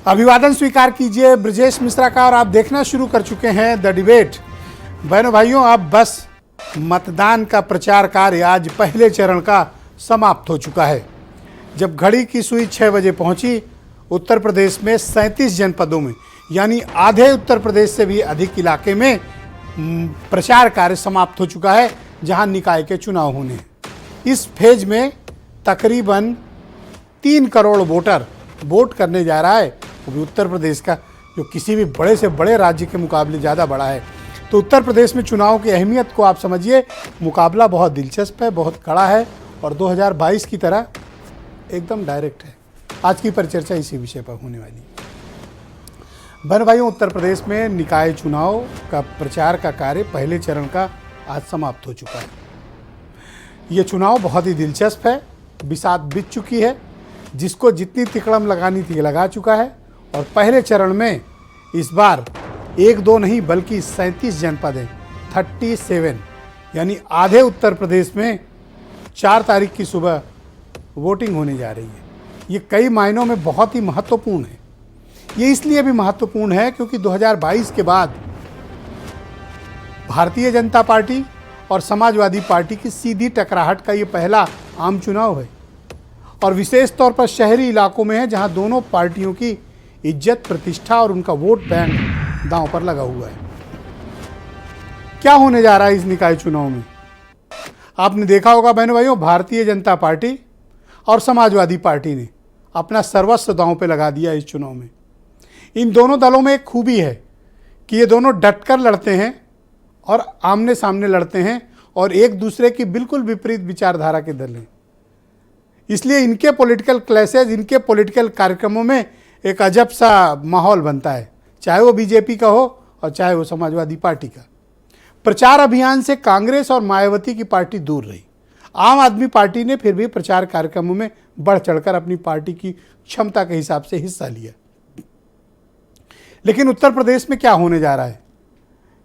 अभिवादन स्वीकार कीजिए ब्रजेश मिश्रा का और आप देखना शुरू कर चुके हैं द डिबेट। बहनों भाइयों, अब बस मतदान का प्रचार कार्य आज पहले चरण का समाप्त हो चुका है। जब घड़ी की सुई 6 बजे पहुंची, उत्तर प्रदेश में 37 जनपदों में यानी आधे उत्तर प्रदेश से भी अधिक इलाके में प्रचार कार्य समाप्त हो चुका है, जहां निकाय के चुनाव होने हैं। इस फेज में तकरीबन 3 करोड़ वोटर वोट करने जा रहा है, वो भी उत्तर प्रदेश का, जो किसी भी बड़े से बड़े राज्य के मुकाबले ज़्यादा बड़ा है। तो उत्तर प्रदेश में चुनाव की अहमियत को आप समझिए। मुकाबला बहुत दिलचस्प है, बहुत कड़ा है और 2022 की तरह एकदम डायरेक्ट है। आज की परिचर्चा इसी विषय पर होने वाली है। बहन भाइयों, उत्तर प्रदेश में निकाय चुनाव का प्रचार का कार्य पहले चरण का आज समाप्त हो चुका है। ये चुनाव बहुत ही दिलचस्प है, बिसात बीत चुकी है, जिसको जितनी तिकड़म लगानी थी लगा चुका है। और पहले चरण में इस बार 1-2 नहीं बल्कि 37 जनपद हैं, 37 यानी आधे उत्तर प्रदेश में 4 तारीख की सुबह वोटिंग होने जा रही है। ये कई मायनों में बहुत ही महत्वपूर्ण है। ये इसलिए भी महत्वपूर्ण है क्योंकि 2022 के बाद भारतीय जनता पार्टी और समाजवादी पार्टी की सीधी टकराहट का ये पहला आम चुनाव है और विशेष तौर पर शहरी इलाकों में है, जहां दोनों पार्टियों की इज्जत, प्रतिष्ठा और उनका वोट बैंक दांव पर लगा हुआ है। क्या होने जा रहा है इस निकाय चुनाव में? आपने देखा होगा बहनों भाइयों, भारतीय जनता पार्टी और समाजवादी पार्टी ने अपना सर्वस्व दांव पे लगा दिया इस चुनाव में। इन दोनों दलों में एक खूबी है कि ये दोनों डटकर लड़ते हैं और आमने सामने लड़ते हैं और एक दूसरे की बिल्कुल विपरीत विचारधारा के दल हैं। इसलिए इनके पॉलिटिकल क्लैशेज, इनके पॉलिटिकल कार्यक्रमों में एक अजब सा माहौल बनता है, चाहे वो बीजेपी का हो और चाहे वो समाजवादी पार्टी का। प्रचार अभियान से कांग्रेस और मायावती की पार्टी दूर रही। आम आदमी पार्टी ने फिर भी प्रचार कार्यक्रमों में बढ़ चढ़कर अपनी पार्टी की क्षमता के हिसाब से हिस्सा लिया। लेकिन उत्तर प्रदेश में क्या होने जा रहा है,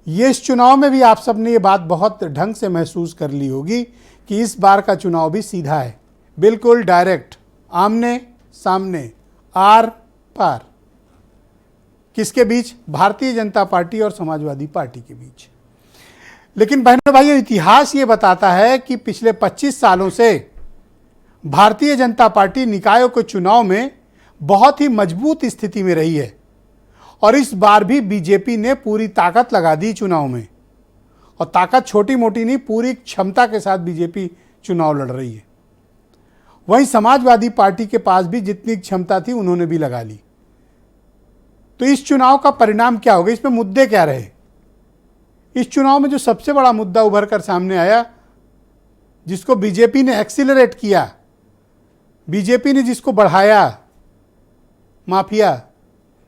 ये इस चुनाव में भी आप सबने ये बात बहुत ढंग से महसूस कर ली होगी कि इस बार का चुनाव भी सीधा है, बिल्कुल डायरेक्ट, आमने सामने, आर पार। किसके बीच? भारतीय जनता पार्टी और समाजवादी पार्टी के बीच। लेकिन बहनों भाइयों, इतिहास ये बताता है कि पिछले 25 सालों से भारतीय जनता पार्टी निकायों के चुनाव में बहुत ही मजबूत स्थिति में रही है और इस बार भी बीजेपी ने पूरी ताकत लगा दी चुनाव में। और ताकत छोटी मोटी नहीं, पूरी क्षमता के साथ बीजेपी चुनाव लड़ रही है। वहीं समाजवादी पार्टी के पास भी जितनी क्षमता थी उन्होंने भी लगा ली। तो इस चुनाव का परिणाम क्या होगा, इसमें मुद्दे क्या रहे? इस चुनाव में जो सबसे बड़ा मुद्दा उभर कर सामने आया, जिसको बीजेपी ने एक्सीलरेट किया, बीजेपी ने जिसको बढ़ाया, माफिया,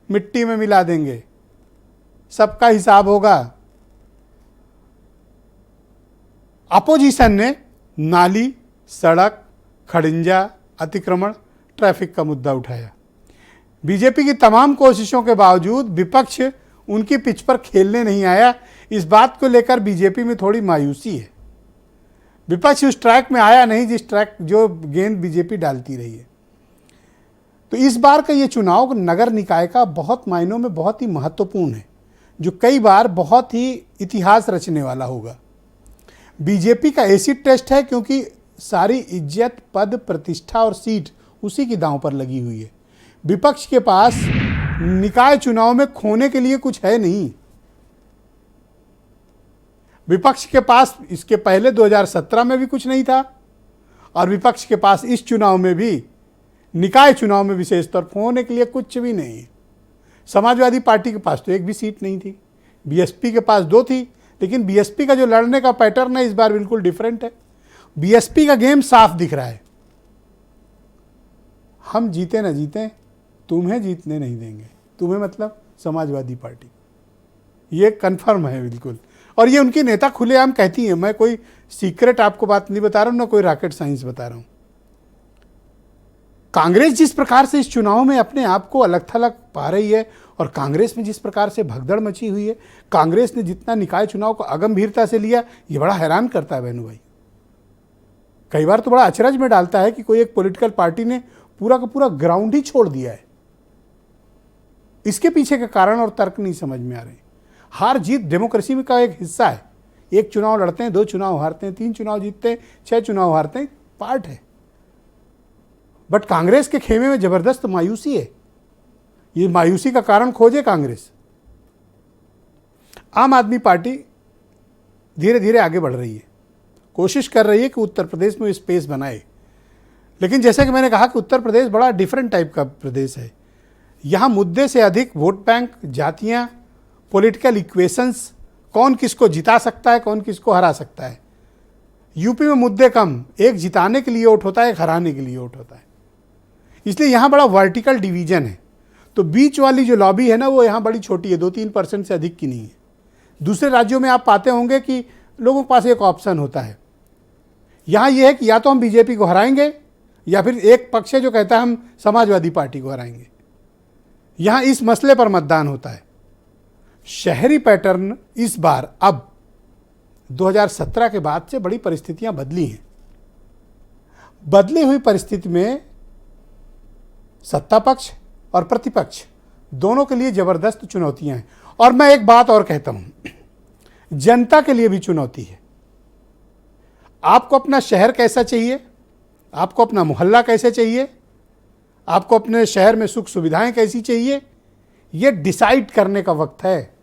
मिट्टी में मिला देंगे, सबका हिसाब होगा। अपोजिशन ने नाली, सड़क, खड़ंजा, अतिक्रमण, ट्रैफिक का मुद्दा उठाया। बीजेपी की तमाम कोशिशों के बावजूद विपक्ष उनकी पिच पर खेलने नहीं आया। इस बात को लेकर बीजेपी में थोड़ी मायूसी है। विपक्ष उस ट्रैक में आया नहीं जिस ट्रैक जो गेंद बीजेपी डालती रही है। तो इस बार का ये चुनाव नगर निकाय का बहुत मायनों में बहुत ही महत्वपूर्ण है, जो कई बार बहुत ही इतिहास रचने वाला होगा। बीजेपी का एसिड टेस्ट है क्योंकि सारी इज्जत, पद, प्रतिष्ठा और सीट उसी की दांव पर लगी हुई है। विपक्ष के पास निकाय चुनाव में खोने के लिए कुछ है नहीं। विपक्ष के पास इसके पहले 2017 में भी कुछ नहीं था और विपक्ष के पास इस चुनाव में भी, निकाय चुनाव में विशेष तौर पर होने के लिए कुछ भी नहीं है। समाजवादी पार्टी के पास तो एक भी सीट नहीं थी, बीएसपी के पास 2 थी, लेकिन बीएसपी का जो लड़ने का पैटर्न है इस बार बिल्कुल डिफरेंट है। बीएसपी का गेम साफ दिख रहा है, हम जीते ना जीते तुम्हें जीतने नहीं देंगे। तुम्हें मतलब समाजवादी पार्टी, ये कंफर्म है बिल्कुल। और ये उनकी नेता खुलेआम कहती हैं। मैं कोई सीक्रेट आपको बात नहीं बता रहा हूं, ना कोई रॉकेट साइंस बता रहा हूं। कांग्रेस जिस प्रकार से इस चुनाव में अपने आप को अलग थलग पा रही है और कांग्रेस में जिस प्रकार से भगदड़ मची हुई है, कांग्रेस ने जितना निकाय चुनाव को अगंभीरता से लिया, ये बड़ा हैरान करता है बहनों भाई। कई बार तो बड़ा अचरज में डालता है कि कोई एक पॉलिटिकल पार्टी ने पूरा का पूरा ग्राउंड ही छोड़ दिया है। इसके पीछे के कारण और तर्क नहीं समझ में आ रहे। हार जीत डेमोक्रेसी में का एक हिस्सा है। एक चुनाव लड़ते हैं, 2 चुनाव हारते हैं, 3 चुनाव जीतते हैं, 6 चुनाव हारते हैं, पार्ट है। बट कांग्रेस के खेमे में जबरदस्त मायूसी है। ये मायूसी का कारण खोजे कांग्रेस। आम आदमी पार्टी धीरे धीरे आगे बढ़ रही है, कोशिश कर रही है कि उत्तर प्रदेश में स्पेस बनाए। लेकिन जैसे कि मैंने कहा कि उत्तर प्रदेश बड़ा डिफरेंट टाइप का प्रदेश है। यहाँ मुद्दे से अधिक वोट बैंक, जातियाँ, पॉलिटिकल इक्वेशंस, कौन किसको जिता सकता है, कौन किसको हरा सकता है। यूपी में मुद्दे कम, एक जिताने के लिए वोट होता है, एक हराने के लिए वोट होता है। इसलिए यहाँ बड़ा वर्टिकल डिवीजन है। तो बीच वाली जो लॉबी है ना, वो यहाँ बड़ी छोटी है, 2-3% से अधिक की नहीं है। दूसरे राज्यों में आप पाते होंगे कि लोगों के पास एक ऑप्शन होता है। यहाँ ये है कि या तो हम बीजेपी को हराएंगे या फिर एक पक्ष है जो कहता है हम समाजवादी पार्टी को हराएंगे। यहाँ इस मसले पर मतदान होता है। शहरी पैटर्न इस बार अब 2017 के बाद से बड़ी परिस्थितियां बदली हैं। बदली हुई परिस्थिति में सत्ता पक्ष और प्रतिपक्ष दोनों के लिए जबरदस्त चुनौतियां हैं। और मैं एक बात और कहता हूं, जनता के लिए भी चुनौती है। आपको अपना शहर कैसा चाहिए, आपको अपना मोहल्ला कैसे चाहिए, आपको अपने शहर में सुख सुविधाएं कैसी चाहिए, यह डिसाइड करने का वक्त है,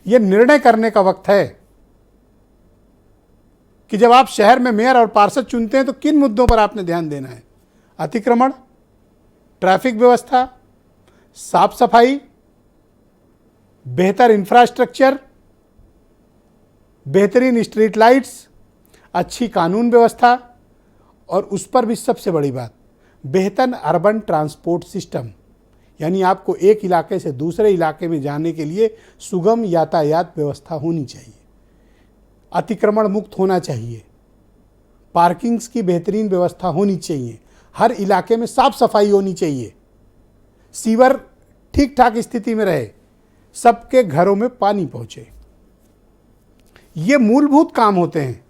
यह निर्णय करने का वक्त है कि जब आप शहर में मेयर और पार्षद चुनते हैं तो किन मुद्दों पर आपने ध्यान देना है। अतिक्रमण, ट्रैफिक व्यवस्था, साफ सफाई, बेहतर इंफ्रास्ट्रक्चर, बेहतरीन स्ट्रीट लाइट्स, अच्छी कानून व्यवस्था और उस पर भी सबसे बड़ी बात, बेहतर अर्बन ट्रांसपोर्ट सिस्टम। यानी आपको एक इलाके से दूसरे इलाके में जाने के लिए सुगम यातायात व्यवस्था होनी चाहिए, अतिक्रमण मुक्त होना चाहिए, पार्किंग्स की बेहतरीन व्यवस्था होनी चाहिए, हर इलाके में साफ सफाई होनी चाहिए, सीवर ठीक ठाक स्थिति में रहे, सबके घरों में पानी पहुंचे। ये मूलभूत काम होते हैं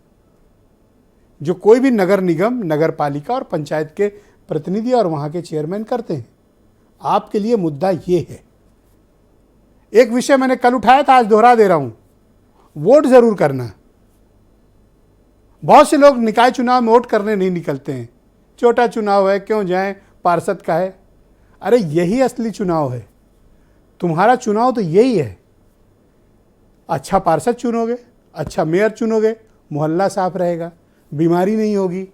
जो कोई भी नगर निगम, नगर पालिका और पंचायत के प्रतिनिधि और वहां के चेयरमैन करते हैं। आपके लिए मुद्दा ये है। एक विषय मैंने कल उठाया था, आज दोहरा दे रहा हूं, वोट जरूर करना। बहुत से लोग निकाय चुनाव में वोट करने नहीं निकलते हैं। छोटा चुनाव है, क्यों जाएं, पार्षद का है। अरे यही असली चुनाव है। तुम्हारा चुनाव तो यही है। अच्छा पार्षद चुनोगे, अच्छा मेयर चुनोगे, मोहल्ला साफ रहेगा, बीमारी नहीं होगी,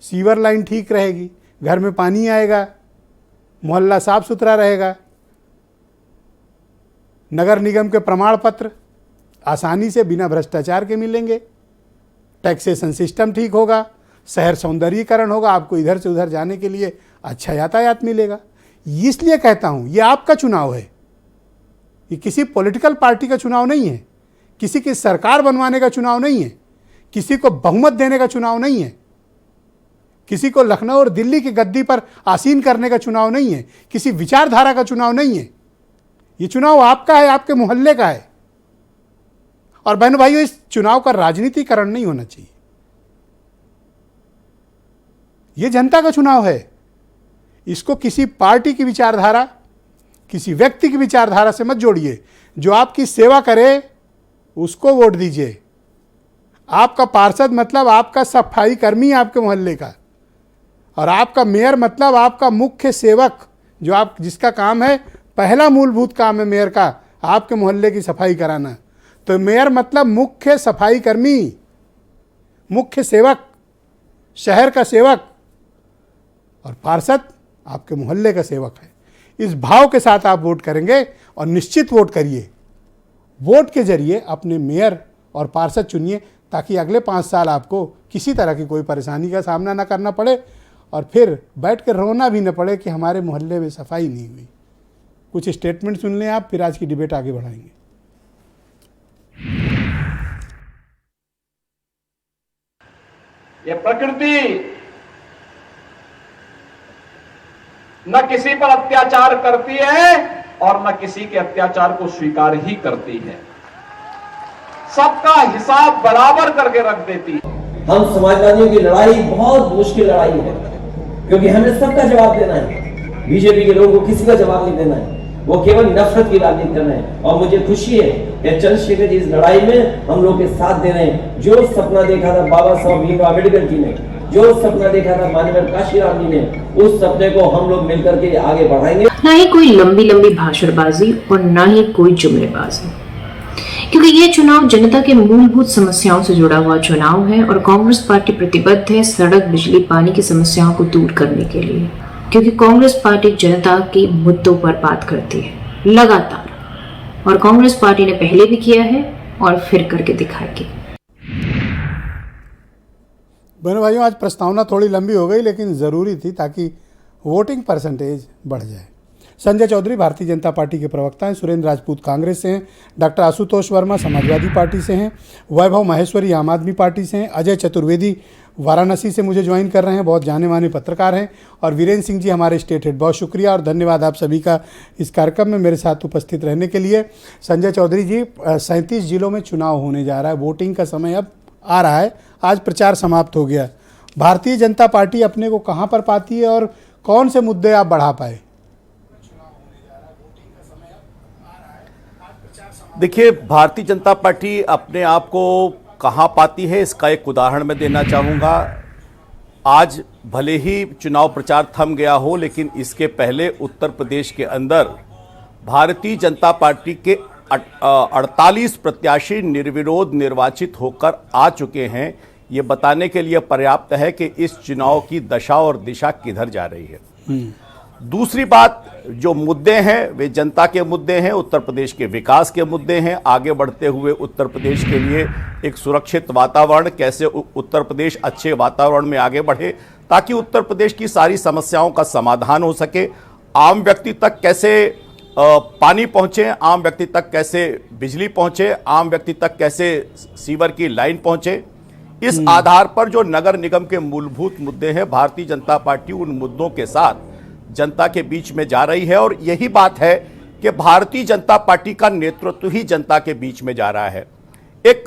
सीवर लाइन ठीक रहेगी, घर में पानी आएगा, मोहल्ला साफ सुथरा रहेगा, नगर निगम के प्रमाण पत्र आसानी से बिना भ्रष्टाचार के मिलेंगे, टैक्सेशन सिस्टम ठीक होगा, शहर सौंदर्यीकरण होगा, आपको इधर से उधर जाने के लिए अच्छा यातायात मिलेगा। इसलिए कहता हूं ये आपका चुनाव है, ये किसी पॉलिटिकल पार्टी का चुनाव नहीं है, किसी की सरकार बनवाने का चुनाव नहीं है, किसी को बहुमत देने का चुनाव नहीं है, किसी को लखनऊ और दिल्ली की गद्दी पर आसीन करने का चुनाव नहीं है, किसी विचारधारा का चुनाव नहीं है। ये चुनाव आपका है, आपके मोहल्ले का है। और बहनों भाइयों, इस चुनाव का राजनीतिकरण नहीं होना चाहिए। ये जनता का चुनाव है। इसको किसी पार्टी की विचारधारा, किसी व्यक्ति की विचारधारा से मत जोड़िए। जो आपकी सेवा करे उसको वोट दीजिए। आपका पार्षद मतलब आपका सफाई कर्मी आपके मोहल्ले का, और आपका मेयर मतलब आपका मुख्य सेवक, जो आप जिसका काम है, पहला मूलभूत काम है मेयर का आपके मोहल्ले की सफाई कराना। तो मेयर मतलब मुख्य सफाई कर्मी, मुख्य सेवक, शहर का सेवक, और पार्षद आपके मोहल्ले का सेवक है। इस भाव के साथ आप वोट करेंगे, और निश्चित वोट करिए। वोट के जरिए अपने मेयर और पार्षद चुनिए, ताकि अगले 5 साल आपको किसी तरह की कोई परेशानी का सामना ना करना पड़े, और फिर बैठ कर रोना भी न पड़े कि हमारे मोहल्ले में सफाई नहीं हुई। कुछ स्टेटमेंट सुन लें आप, फिर आज की डिबेट आगे बढ़ाएंगे। ये प्रकृति न किसी पर अत्याचार करती है और न किसी के अत्याचार को स्वीकार ही करती है। सबका हिसाब बराबर करके रख देती है। हम समाजवादियों की लड़ाई बहुत मुश्किल लड़ाई है, क्योंकि हमें सबका जवाब देना है। बीजेपी के लोगों को किसी का जवाब नहीं देना है, वो केवल नफरत की राजनीति करना है। और मुझे खुशी है कि चंद्रशेखर जी इस लड़ाई में हम लोग के साथ दे रहे हैं। जो सपना देखा था बाबा साहब भीमराव अम्बेडकर जी ने, जो सपना देखा था माननीय काशीराम जी ने, उस सपने को हम लोग मिलकर के आगे बढ़ाएंगे। ना ही कोई लंबी लंबी भाषणबाजी और ना ही कोई जुमलेबाजी, क्योंकि ये चुनाव जनता के मूलभूत समस्याओं से जुड़ा हुआ चुनाव है और कांग्रेस पार्टी प्रतिबद्ध है सड़क, बिजली, पानी की समस्याओं को दूर करने के लिए, क्योंकि कांग्रेस पार्टी जनता के मुद्दों पर बात करती है लगातार, और कांग्रेस पार्टी ने पहले भी किया है और फिर करके दिखाएगी। बहनों भाइयों, आज प्रस्तावना थोड़ी लंबी हो गई, लेकिन ज़रूरी थी ताकि वोटिंग परसेंटेज बढ़ जाए। संजय चौधरी भारतीय जनता पार्टी के प्रवक्ता हैं, सुरेंद्र राजपूत कांग्रेस से हैं, डॉक्टर आशुतोष वर्मा समाजवादी पार्टी से हैं, वैभव माहेश्वरी आम आदमी पार्टी से हैं, अजय चतुर्वेदी वाराणसी से मुझे ज्वाइन कर रहे हैं, बहुत जाने माने पत्रकार हैं, और वीरेंद्र सिंह जी हमारे स्टेट हेड। बहुत शुक्रिया और धन्यवाद आप सभी का इस कार्यक्रम में मेरे साथ उपस्थित रहने के लिए। संजय चौधरी जी, 37 जिलों में चुनाव होने जा रहा है, वोटिंग का समय अब आ रहा है, आज प्रचार समाप्त हो गया। भारतीय जनता पार्टी अपने को कहाँ पर पाती है और कौन से मुद्दे आप बढ़ा पाए? देखिए, भारतीय जनता पार्टी अपने आप को कहाँ पाती है इसका एक उदाहरण मैं देना चाहूँगा। आज भले ही चुनाव प्रचार थम गया हो, लेकिन इसके पहले उत्तर प्रदेश के अंदर भारतीय जनता पार्टी के 48 प्रत्याशी निर्विरोध निर्वाचित होकर आ चुके हैं। ये बताने के लिए पर्याप्त है कि इस चुनाव की दशा और दिशा किधर जा रही है। दूसरी बात, जो मुद्दे हैं वे जनता के मुद्दे हैं, उत्तर प्रदेश के विकास के मुद्दे हैं। आगे बढ़ते हुए उत्तर प्रदेश के लिए एक सुरक्षित वातावरण, कैसे उत्तर प्रदेश अच्छे वातावरण में आगे बढ़े ताकि उत्तर प्रदेश की सारी समस्याओं का समाधान हो सके। आम व्यक्ति तक कैसे पानी पहुंचे, आम व्यक्ति तक कैसे बिजली पहुंचे, आम व्यक्ति तक कैसे सीवर की लाइन पहुंचे, इस आधार पर जो नगर निगम के मूलभूत मुद्दे हैं, भारतीय जनता पार्टी उन मुद्दों के साथ जनता के बीच में जा रही है। और यही बात है कि भारतीय जनता पार्टी का नेतृत्व ही जनता के बीच में जा रहा है। एक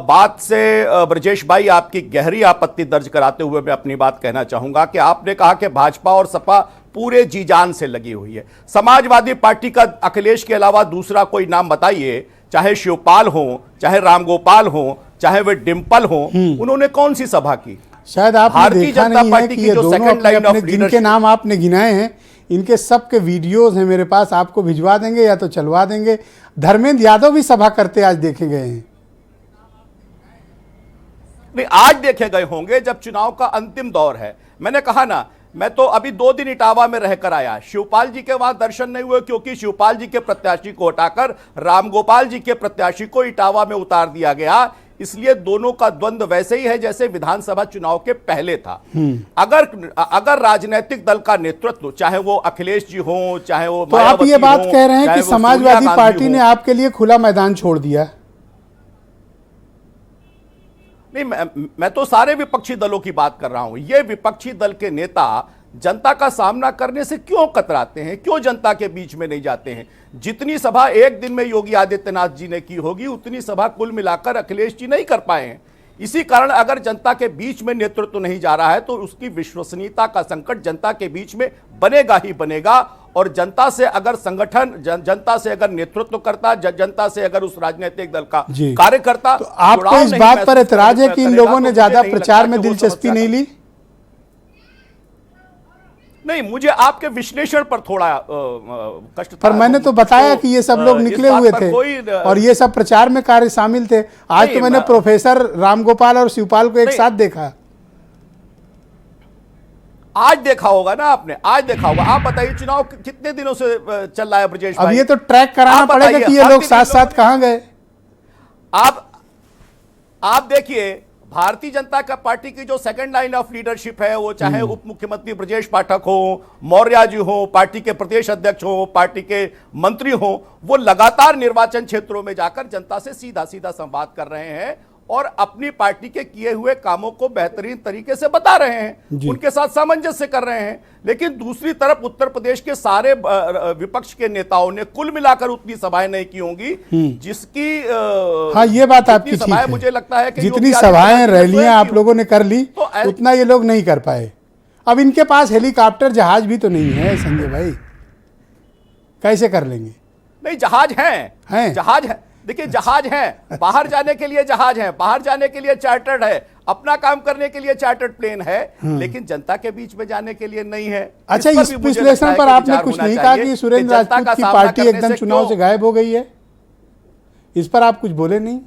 बात से ब्रजेश भाई, आपकी गहरी आपत्ति दर्ज कराते हुए मैं अपनी बात कहना चाहूंगा कि आपने कहा कि भाजपा और सपा पूरे जी जान से लगी हुई है। समाजवादी पार्टी का अखिलेश के अलावा दूसरा कोई नाम बताइए, चाहे शिवपाल हो, चाहे रामगोपाल हो, चाहे वे डिंपल हो, उन्होंने कौन सी सभा की? शायद आपने देखा नहीं है कि ये दोनों अपने जिनके नाम आपने गिनाए हैं, इनके सब के वीडियोस हैं मेरे पास, आपको भिजवा देंगे या तो चलवा देंगे। धर्मेंद्र यादव भी सभा करते आज देखे गए हैं। नहीं, आज देखे गए होंगे जब चुनाव का अंतिम दौर है। मैंने कहा ना, मैं तो अभी 2 दिन इटावा में रहकर आया। शिवपाल जी के वहां दर्शन नहीं हुए क्योंकि शिवपाल जी के प्रत्याशी को हटाकर रामगोपाल जी के प्रत्याशी को इटावा में उतार दिया गया। इसलिए दोनों का द्वंद्व वैसे ही है जैसे विधानसभा चुनाव के पहले था। अगर राजनीतिक दल का नेतृत्व, चाहे वो अखिलेश जी हो, चाहे वो तो आप ये बात कह रहे हैं कि समाजवादी पार्टी ने आपके लिए खुला मैदान छोड़ दिया? नहीं, मैं तो सारे विपक्षी दलों की बात कर रहा हूं। ये विपक्षी दल के नेता जनता का सामना करने से क्यों कतराते हैं, क्यों जनता के बीच में नहीं जाते हैं? जितनी सभा एक दिन में योगी आदित्यनाथ जी ने की होगी, उतनी सभा कुल मिलाकर अखिलेश जी नहीं कर पाए हैं। इसी कारण अगर जनता के बीच में नेतृत्व नहीं जा रहा है तो उसकी विश्वसनीयता का संकट जनता के बीच में बनेगा ही बनेगा। और जनता से अगर संगठन, जनता से अगर नेतृत्व करता, जनता से अगर उस राजनीतिक दल का कार्यकर्ता, तो आपको इस बात पर एतराज है कि इन लोगों ने ज्यादा प्रचार में दिलचस्पी नहीं ली? नहीं, मुझे आपके विश्लेषण पर थोड़ा कष्ट था। पर मैंने तो बताया कि ये सब लोग निकले हुए थे और ये सब प्रचार में कार्य शामिल थे। आज तो मैंने प्रोफेसर रामगोपाल और शिवपाल को एक साथ देखा। आज देखा होगा ना आपने, आज देखा होगा। आप बताइए चुनाव कितने दिनों से चल रहा है ब्रजेश भाई? अब ये तो ट्रैक कराना पड़ेगा कि ये लोग साथ साथ कहां गए। आप देखिए, भारतीय जनता का पार्टी की जो सेकंड लाइन ऑफ लीडरशिप है, वो चाहे उप मुख्यमंत्री ब्रजेश पाठक हो, मौर्य जी हो, पार्टी के प्रदेश अध्यक्ष हो, पार्टी के मंत्री हो, वो लगातार निर्वाचन क्षेत्रों में जाकर जनता से सीधा सीधा संवाद कर रहे हैं और अपनी पार्टी के किए हुए कामों को बेहतरीन तरीके से बता रहे हैं, उनके साथ सामंजस्य कर रहे हैं। लेकिन दूसरी तरफ उत्तर प्रदेश के सारे विपक्ष के नेताओं ने कुल मिलाकर उतनी सभाएं नहीं की होंगी जिसकी हाँ, ये बात आपकी ठीक है। मुझे लगता है कि जितनी सभाएं, रैलियां आप लोगों ने कर ली, उतना ये लोग नहीं कर पाए। अब इनके पास हेलीकॉप्टर जहाज भी तो नहीं है संजय भाई, कैसे कर लेंगे? नहीं, जहाज हैं, जहाज है, देखिए जहाज है, बाहर जाने के लिए जहाज है, बाहर जाने के लिए चार्टर्ड है, अपना काम करने के लिए चार्टर्ड प्लेन है, लेकिन जनता के बीच में जाने के लिए नहीं है। अच्छा, इस विश्लेषण पर आपने कुछ नहीं कहा कि सुरेंद्र राजपूत की पार्टी एकदम चुनाव से गायब हो गई है? इस पर आप कुछ बोले नहीं?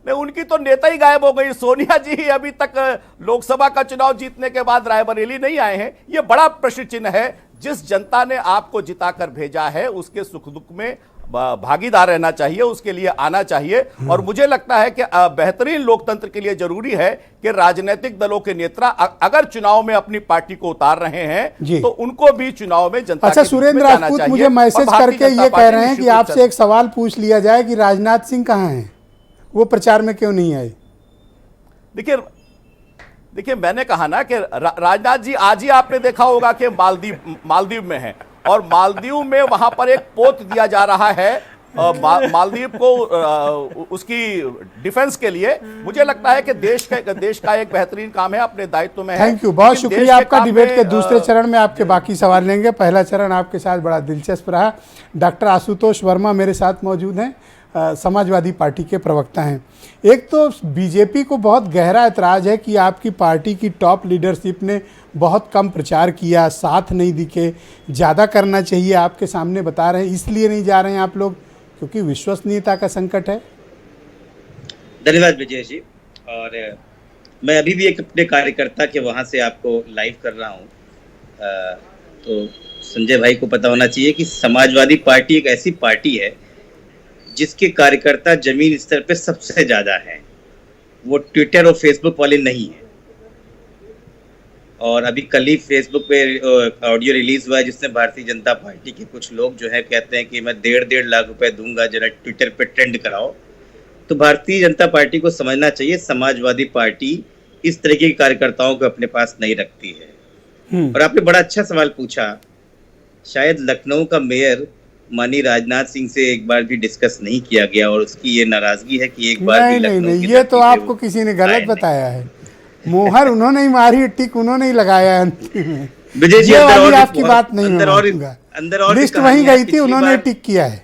नहीं, उनकी तो नेता ही गायब हो गई। सोनिया जी ही अभी तक लोकसभा का चुनाव जीतने के बाद रायबरेली नहीं आए हैं। यह बड़ा प्रश्न चिन्ह है। जिस जनता ने आपको जिताकर भेजा है उसके सुख दुख में भागीदार रहना चाहिए, उसके लिए आना चाहिए। और मुझे लगता है कि बेहतरीन लोकतंत्र के लिए जरूरी है कि राजनीतिक दलों के नेता अगर चुनाव में अपनी पार्टी को उतार रहे हैं तो उनको भी चुनाव में जनता अच्छा, सुरेंद्र राजपूत मुझे मैसेज करके ये कह रहे हैं कि आपसे एक सवाल पूछ लिया जाए कि राजनाथ सिंह कहां हैं, वो प्रचार में क्यों नहीं आए? देखिए मैंने कहा ना कि राजनाथ जी आज ही आपने देखा होगा कि मालदीव में हैं, और मालदीव में वहां पर एक पोत दिया जा रहा है मालदीव को उसकी डिफेंस के लिए। मुझे लगता है कि देश का एक बेहतरीन काम है, अपने दायित्व में है। थैंक यू, बहुत शुक्रिया आपका। डिबेट के दूसरे चरण में आपके बाकी सवाल लेंगे। पहला चरण आपके साथ बड़ा दिलचस्प रहा। डॉक्टर आशुतोष वर्मा मेरे साथ मौजूद हैं, समाजवादी पार्टी के प्रवक्ता हैं। एक तो बीजेपी को बहुत गहरा ऐतराज़ है कि आपकी पार्टी की टॉप लीडरशिप ने बहुत कम प्रचार किया, साथ नहीं दिखे, ज़्यादा करना चाहिए। आपके सामने बता रहे हैं इसलिए नहीं जा रहे हैं आप लोग क्योंकि विश्वसनीयता का संकट है। धन्यवाद विजय जी। और मैं अभी भी एक अपने कार्यकर्ता के वहाँ से आपको लाइव कर रहा हूँ। तो संजय भाई को पता होना चाहिए कि समाजवादी पार्टी एक ऐसी पार्टी है जिसके कार्यकर्ता जमीन स्तर पे सबसे ज्यादा हैं। वो ट्विटर और फेसबुक वाले नहीं हैं। और अभी कल ही फेसबुक पे ऑडियो रिलीज हुआ है जिसमें भारतीय जनता पार्टी के कुछ लोग जो है कहते हैं कि मैं 1.5 लाख रुपए दूंगा जरा ट्विटर पे ट्रेंड कराओ। तो भारतीय जनता पार्टी को समझना चाहिए समाजवादी पार्टी इस तरीके के कार्यकर्ताओं को अपने पास नहीं रखती है। और आपने बड़ा अच्छा सवाल पूछा, शायद लखनऊ का मेयर माननीय राजनाथ सिंह से एक बार भी डिस्कस नहीं किया गया और उसकी ये नाराजगी है कि एक बार भी लखनऊ नहीं, ये तो आपको किसी ने गलत बताया है। मोहर उन्होंने ही मारी, टिक उन्होंने ही लगाया विजय जी। आपकी बात नहीं होगा, लिस्ट वहीं गई थी, उन्होंने टिक किया है।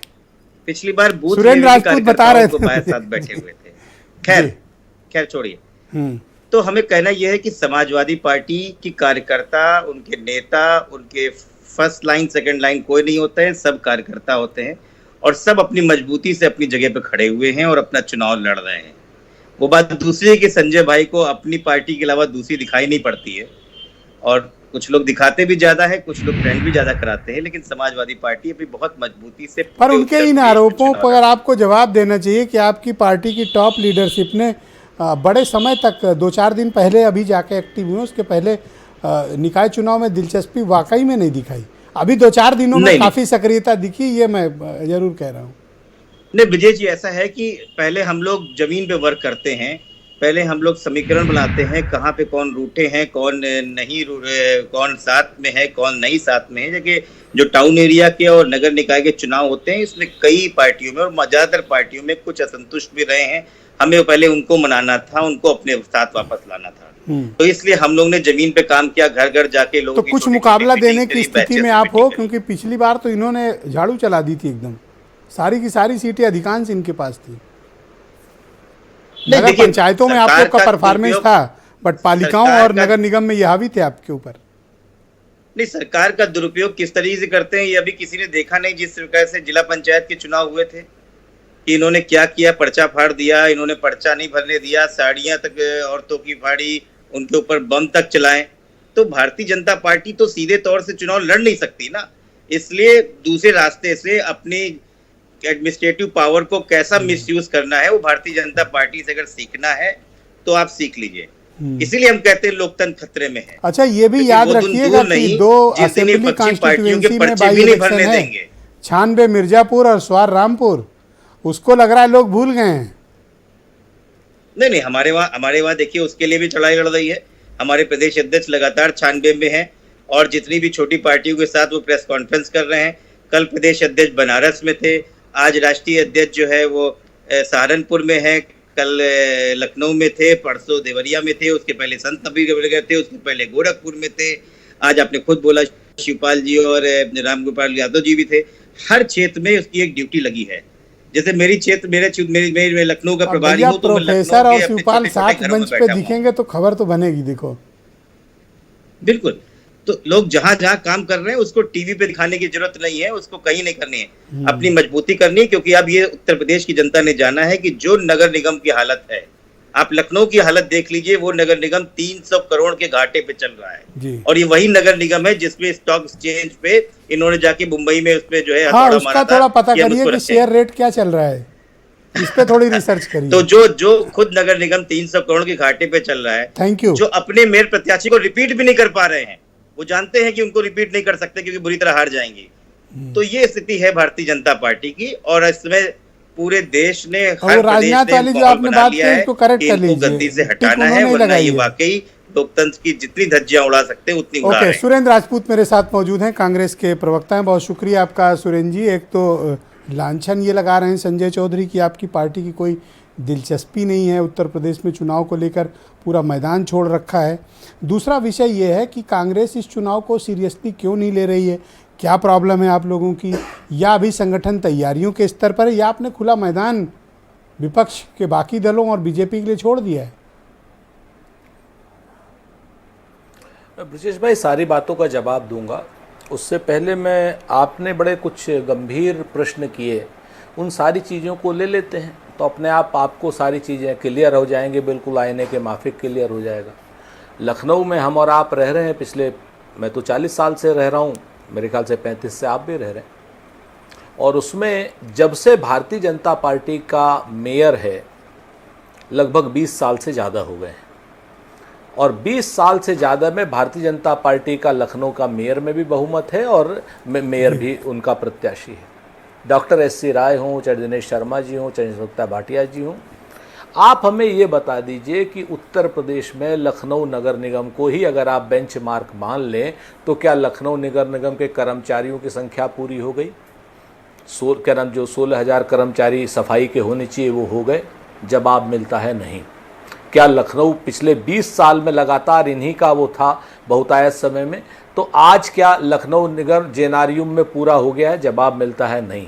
पिछली बार बूथ सुरेंद्र राजपूत बता रहे थे साथ बैठे हुए थे। खैर छोड़िए। तो हमें कहना यह है कि समाजवादी पार्टी की कार्यकर्ता, उनके नेता, उनके फर्स्ट लाइन सेकंड लाइन कोई नहीं होते हैं, सब कार्यकर्ता होते हैं और सब अपनी मजबूती से अपनी जगह पे खड़े हुए हैं और अपना चुनाव लड़ रहे हैं। वो बात दूसरी है कि संजय भाई को अपनी पार्टी के अलावा दूसरी दिखाई नहीं पड़ती है और कुछ लोग दिखाते भी ज्यादा है, कुछ लोग ट्रेंड भी ज्यादा कराते हैं, लेकिन समाजवादी पार्टी अभी बहुत मजबूती से। पर उनके इन आरोपों पर अगर आपको जवाब देना चाहिए कि आपकी पार्टी की टॉप लीडरशिप ने बड़े समय तक 2-4 दिन पहले अभी जाके एक्टिव हुए, उसके पहले निकाय चुनाव में दिलचस्पी वाकई में नहीं दिखाई। अभी 2-4 दिनों में काफी सक्रियता दिखी, ये मैं जरूर कह रहा हूँ। नहीं विजय जी, ऐसा है कि पहले हम लोग जमीन पे वर्क करते हैं, पहले हम लोग समीकरण बनाते हैं कहाँ पे कौन रूठे हैं, कौन नहीं, कौन साथ में है, कौन नहीं साथ में है। जबकि जो टाउन एरिया के और नगर निकाय के चुनाव होते हैं इसमें कई पार्टियों में और ज्यादातर पार्टियों में कुछ असंतुष्ट भी रहे हैं। हमें पहले उनको मनाना था, उनको अपने साथ वापस लाना था। तो इसलिए हम लोग ने जमीन पे काम किया, घर घर जाके लोगों तो कुछ मुकाबला देने की स्थिति में आप हो, क्योंकि पिछली बार तो इन्होंने झाड़ू चला दी थी एकदम, सारी की सारी सीटें अधिकांश इनके पास थी। नगर पंचायतों में आपका परफॉर्मेंस था, बट पालिकाओं और नगर निगम में ये हावी थे आपके ऊपर। नहीं, सरकार का दुरुपयोग किस तरीके से करते हैं ये अभी किसी ने देखा नहीं। जिस प्रकार से जिला पंचायत के चुनाव हुए थे कि इन्होंने क्या किया, पर्चा फाड़ दिया, इन्होंने पर्चा नहीं भरने दिया, साड़ियां तक औरतों की फाड़ी, उनके ऊपर बम तक चलाएं। तो भारतीय जनता पार्टी तो सीधे तौर से चुनाव लड़ नहीं सकती ना, इसलिए दूसरे रास्ते से अपनी एडमिनिस्ट्रेटिव पावर को कैसा मिसयूज करना है वो भारतीय जनता पार्टी से अगर सीखना है तो आप सीख लीजिए। इसीलिए हम कहते हैं लोकतंत्र खतरे में है। अच्छा, ये भी याद रखिएगा कि 2 असेंबली कॉन्स्टिट्यूएंसी में बाई इलेक्शन है, 96 मिर्जापुर और स्वार रामपुर। उसको लग रहा है लोग भूल गए हैं। नहीं, हमारे वहाँ देखिए उसके लिए भी लड़ाई लड़ रही है। हमारे प्रदेश अध्यक्ष लगातार 96 में हैं और जितनी भी छोटी पार्टियों के साथ वो प्रेस कॉन्फ्रेंस कर रहे हैं। कल प्रदेश अध्यक्ष बनारस में थे, आज राष्ट्रीय अध्यक्ष जो है वो सहारनपुर में है, कल लखनऊ में थे, परसों देवरिया में थे, उसके पहले संत नबीगढ़ गए थे, उसके पहले गोरखपुर में थे, आज आपने खुद बोला शिवपाल जी और रामगोपाल यादव जी भी थे। हर क्षेत्र में उसकी एक ड्यूटी लगी है। जैसे मेरी क्षेत्र मेरे लखनऊ का प्रभारी हूँ, तो प्रोफेसर और शिवपाल साथ मंच पे दिखेंगे तो खबर तो बनेगी। देखो बिल्कुल, तो लोग जहां जहां काम कर रहे हैं उसको टीवी पे दिखाने की जरूरत नहीं है, उसको कहीं नहीं करनी है, अपनी मजबूती करनी है। क्योंकि अब ये उत्तर प्रदेश की जनता ने जाना है कि जो नगर निगम की हालत है, आप लखनऊ की हालत देख लीजिए, वो नगर निगम 300 करोड़ के घाटे पे चल रहा है। और ये वही नगर निगम है जिसमें स्टॉक एक्सचेंज पे इन्होंने जाके मुंबई में उसपे जो है हाँ, उसका थोड़ा पता करिए कि शेयर रेट क्या चल रहा है, इस पे थोड़ी रिसर्च करिए। तो जो खुद नगर निगम 300 करोड़ के घाटे पे चल रहा है, थैंक यू, जो अपने मेयर प्रत्याशी को रिपीट भी नहीं कर पा रहे हैं, वो जानते हैं कि उनको रिपीट नहीं कर सकते क्योंकि बुरी तरह हार जाएंगे। तो ये स्थिति है भारतीय जनता पार्टी की, और इसमें पूरे देश ने, हर राजनाथ वाली जो आपने बात की उसको करेक्ट कर लीजिए, गद्दी से हटाना है, वरना ये वाकई लोकतंत्र की जितनी धज्जियां उड़ा सकते हैं उतनी उड़ा रहे हैं। सुरेंद्र राजपूत मेरे साथ मौजूद हैं, कांग्रेस के प्रवक्ता हैं। बहुत शुक्रिया आपका सुरेंद्र जी। एक तो लांछन ये लगा रहे हैं संजय चौधरी की आपकी पार्टी की कोई दिलचस्पी नहीं है उत्तर प्रदेश में चुनाव को लेकर, पूरा मैदान छोड़ रखा है। दूसरा विषय ये है कि कांग्रेस इस चुनाव को सीरियसली क्यों नहीं ले रही है, क्या प्रॉब्लम है आप लोगों की, या अभी संगठन तैयारियों के स्तर पर है, या आपने खुला मैदान विपक्ष के बाकी दलों और बीजेपी के लिए छोड़ दिया है? ब्रजेश भाई, सारी बातों का जवाब दूंगा। उससे पहले मैं, आपने बड़े कुछ गंभीर प्रश्न किए, उन सारी चीज़ों को ले लेते हैं तो अपने आप आपको सारी चीज़ें क्लियर हो जाएंगे, बिल्कुल आईने के माफिक क्लियर हो जाएगा। लखनऊ में हम और आप रह रहे हैं, पिछले, मैं तो 40 साल से रह रहा हूँ, मेरे ख्याल से 35 से आप भी रह रहे हैं, और उसमें जब से भारतीय जनता पार्टी का मेयर है लगभग 20 साल से ज़्यादा हो गए हैं, और 20 साल से ज़्यादा में भारतीय जनता पार्टी का लखनऊ का मेयर में भी बहुमत है और मेयर भी उनका प्रत्याशी है। Doctor SC. राय हों, चाहे दिनेश शर्मा जी हों, चाहे सुनीता भाटिया जी हों, आप हमें ये बता दीजिए कि उत्तर प्रदेश में लखनऊ नगर निगम को ही अगर आप बेंचमार्क मान लें तो क्या लखनऊ नगर निगम के कर्मचारियों की संख्या पूरी हो गई? क्या नाम, जो 16,000 कर्मचारी सफाई के होने चाहिए वो हो गए? जवाब मिलता है नहीं। क्या लखनऊ पिछले 20 साल में लगातार इन्हीं का वो था बहुतायत समय में, तो आज क्या लखनऊ निगम जेनारियम में पूरा हो गया है? जवाब मिलता है नहीं।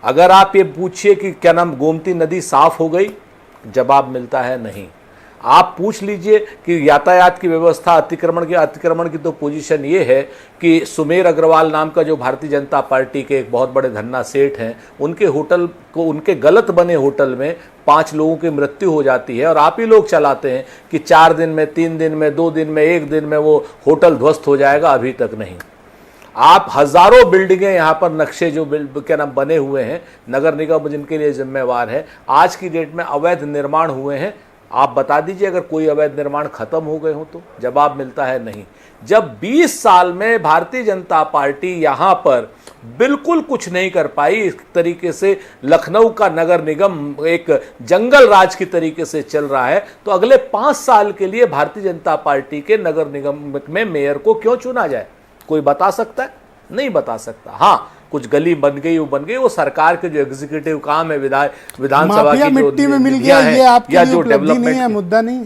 अगर आप ये पूछिए कि क्या नाम, गोमती नदी साफ हो गई? जवाब मिलता है नहीं। आप पूछ लीजिए कि यातायात की व्यवस्था, अतिक्रमण की तो पोजीशन ये है कि सुमेर अग्रवाल नाम का जो भारतीय जनता पार्टी के एक बहुत बड़े धन्ना सेठ हैं, उनके होटल को, उनके गलत बने होटल में 5 लोगों की मृत्यु हो जाती है, और आप ही लोग चलाते हैं कि 4 दिन में, 3 दिन में, 2 दिन में, 1 दिन में वो होटल ध्वस्त हो जाएगा। अभी तक नहीं। आप हजारों बिल्डिंगें यहाँ पर नक्शे जो क्या नाम बने हुए हैं, नगर निगम जिनके लिए जिम्मेवार है, आज की डेट में अवैध निर्माण हुए हैं। आप बता दीजिए अगर कोई अवैध निर्माण खत्म हो गए हो तो? जवाब मिलता है नहीं। जब 20 साल में भारतीय जनता पार्टी यहाँ पर बिल्कुल कुछ नहीं कर पाई, इस तरीके से लखनऊ का नगर निगम एक जंगल राज की तरीके से चल रहा है, तो अगले 5 साल के लिए भारतीय जनता पार्टी के नगर निगम में मेयर को क्यों चुना जाए? कोई बता सकता है? नहीं बता सकता। हाँ, कुछ गली बन गई, वो सरकार के जो एग्जीक्यूटिव काम है, विधानसभा की जो मिट्टी में मिल गया, ये आपके लिए उपलब्धि नहीं है, मुद्दा नहीं।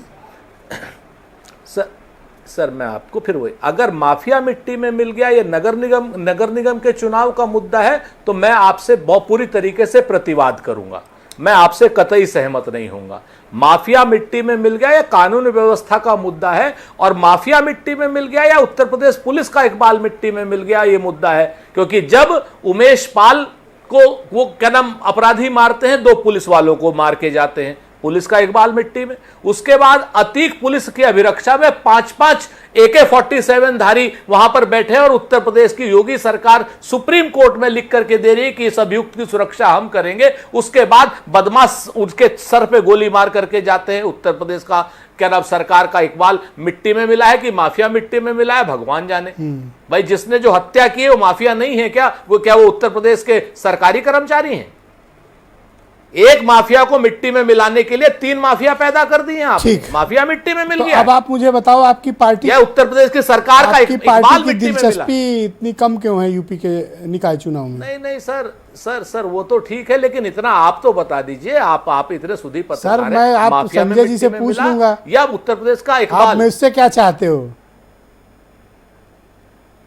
सर मैं आपको फिर वही, अगर माफिया मिट्टी में मिल गया, ये नगर निगम के चुनाव का मुद्दा है, तो मैं आपसे बहुत पूरी तरीके से प्रतिवाद करूंगा। मैं आपसे कतई सहमत नहीं होऊंगा। माफिया मिट्टी में मिल गया या कानून व्यवस्था का मुद्दा है, और माफिया मिट्टी में मिल गया या उत्तर प्रदेश पुलिस का इकबाल मिट्टी में मिल गया, ये मुद्दा है। क्योंकि जब उमेश पाल को वो क्या नाम अपराधी मारते हैं, 2 पुलिस वालों को मार के जाते हैं, पुलिस का इकबाल मिट्टी में। उसके बाद अतीक पुलिस की अभिरक्षा में 5-5 AK-47 धारी वहां पर बैठे, और उत्तर प्रदेश की योगी सरकार सुप्रीम कोर्ट में लिख करके दे रही है कि इस अभियुक्त की सुरक्षा हम करेंगे। उसके बाद बदमाश उसके सर पे गोली मार करके जाते हैं। उत्तर प्रदेश का क्या नाम सरकार का इकबाल मिट्टी में मिला है कि माफिया मिट्टी में मिला है, भगवान जाने। भाई जिसने जो हत्या की है वो माफिया नहीं है क्या? वो उत्तर प्रदेश के सरकारी कर्मचारी हैं? एक माफिया को मिट्टी में मिलाने के लिए 3 माफिया पैदा कर दिए आप। ठीक। माफिया मिट्टी में मिल तो गया। अब आप मुझे बताओ, आपकी पार्टी, यह उत्तर प्रदेश की सरकार का आपकी इकबाल पार्टी की मिट्टी में मिला। दिलचस्पी इतनी कम क्यों है यूपी के निकाय चुनाव में? नहीं नहीं सर वो तो ठीक है, लेकिन इतना आप तो बता दीजिए, आप इतने सुधी पत्रकार सर, हैं, मैं आप माफिया में संजय जी मिट्टी से में पूछ मिला लूंगा। या उत्तर प्रदेश का आप इकबाल। मुझसे क्या चाहते हो?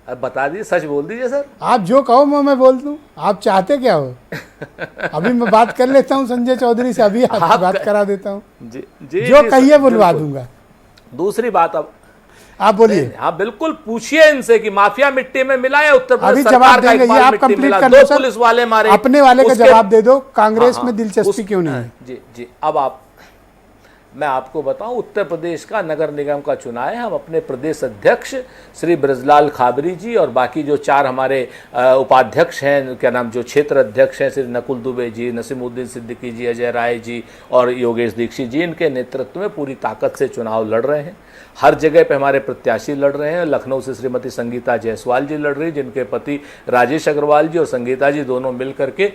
अब बता दीजिए, सच बोल दीजिए सर। आप जो कहो मैं बोल दूं। आप चाहते क्या हो? अभी मैं बात कर लेता हूं संजय चौधरी से, अभी आपकी बात करा देता हूं। जी जो जी, कहिए सर, बुलवा बिल्कुल। दूंगा। दूसरी बात, अब आप बोलिए। हाँ बिल्कुल, पूछिए इनसे कि माफिया मिट्टी में मिला या उत्तर अभी प्रदेश जवाब सरकार का देंगे, ये इकबाल आप मिट्टी में कंप्लीट मिला। कर 2 लो सर। पुलिस वाले मारे, अपने वाले का उसके- जवाब दे दो। कांग्रेस हाँ, में दिलचस्पी क्यों नहीं है? जी अब मैं आपको बताऊं, उत्तर प्रदेश का नगर निगम का चुनाव है। हम अपने प्रदेश अध्यक्ष श्री ब्रजलाल खाबरी जी और बाकी जो 4 हमारे उपाध्यक्ष हैं, क्या नाम, जो क्षेत्र अध्यक्ष हैं, श्री नकुल दुबे जी, नसीमुद्दीन सिद्दीकी जी, अजय राय जी और योगेश दीक्षित जी, इनके नेतृत्व में पूरी ताकत से चुनाव लड़ रहे हैं। हर जगह पे हमारे प्रत्याशी लड़ रहे हैं। लखनऊ से श्रीमती संगीता जायसवाल जी लड़ रही, जिनके पति राजेश अग्रवाल जी और संगीता जी दोनों मिल करके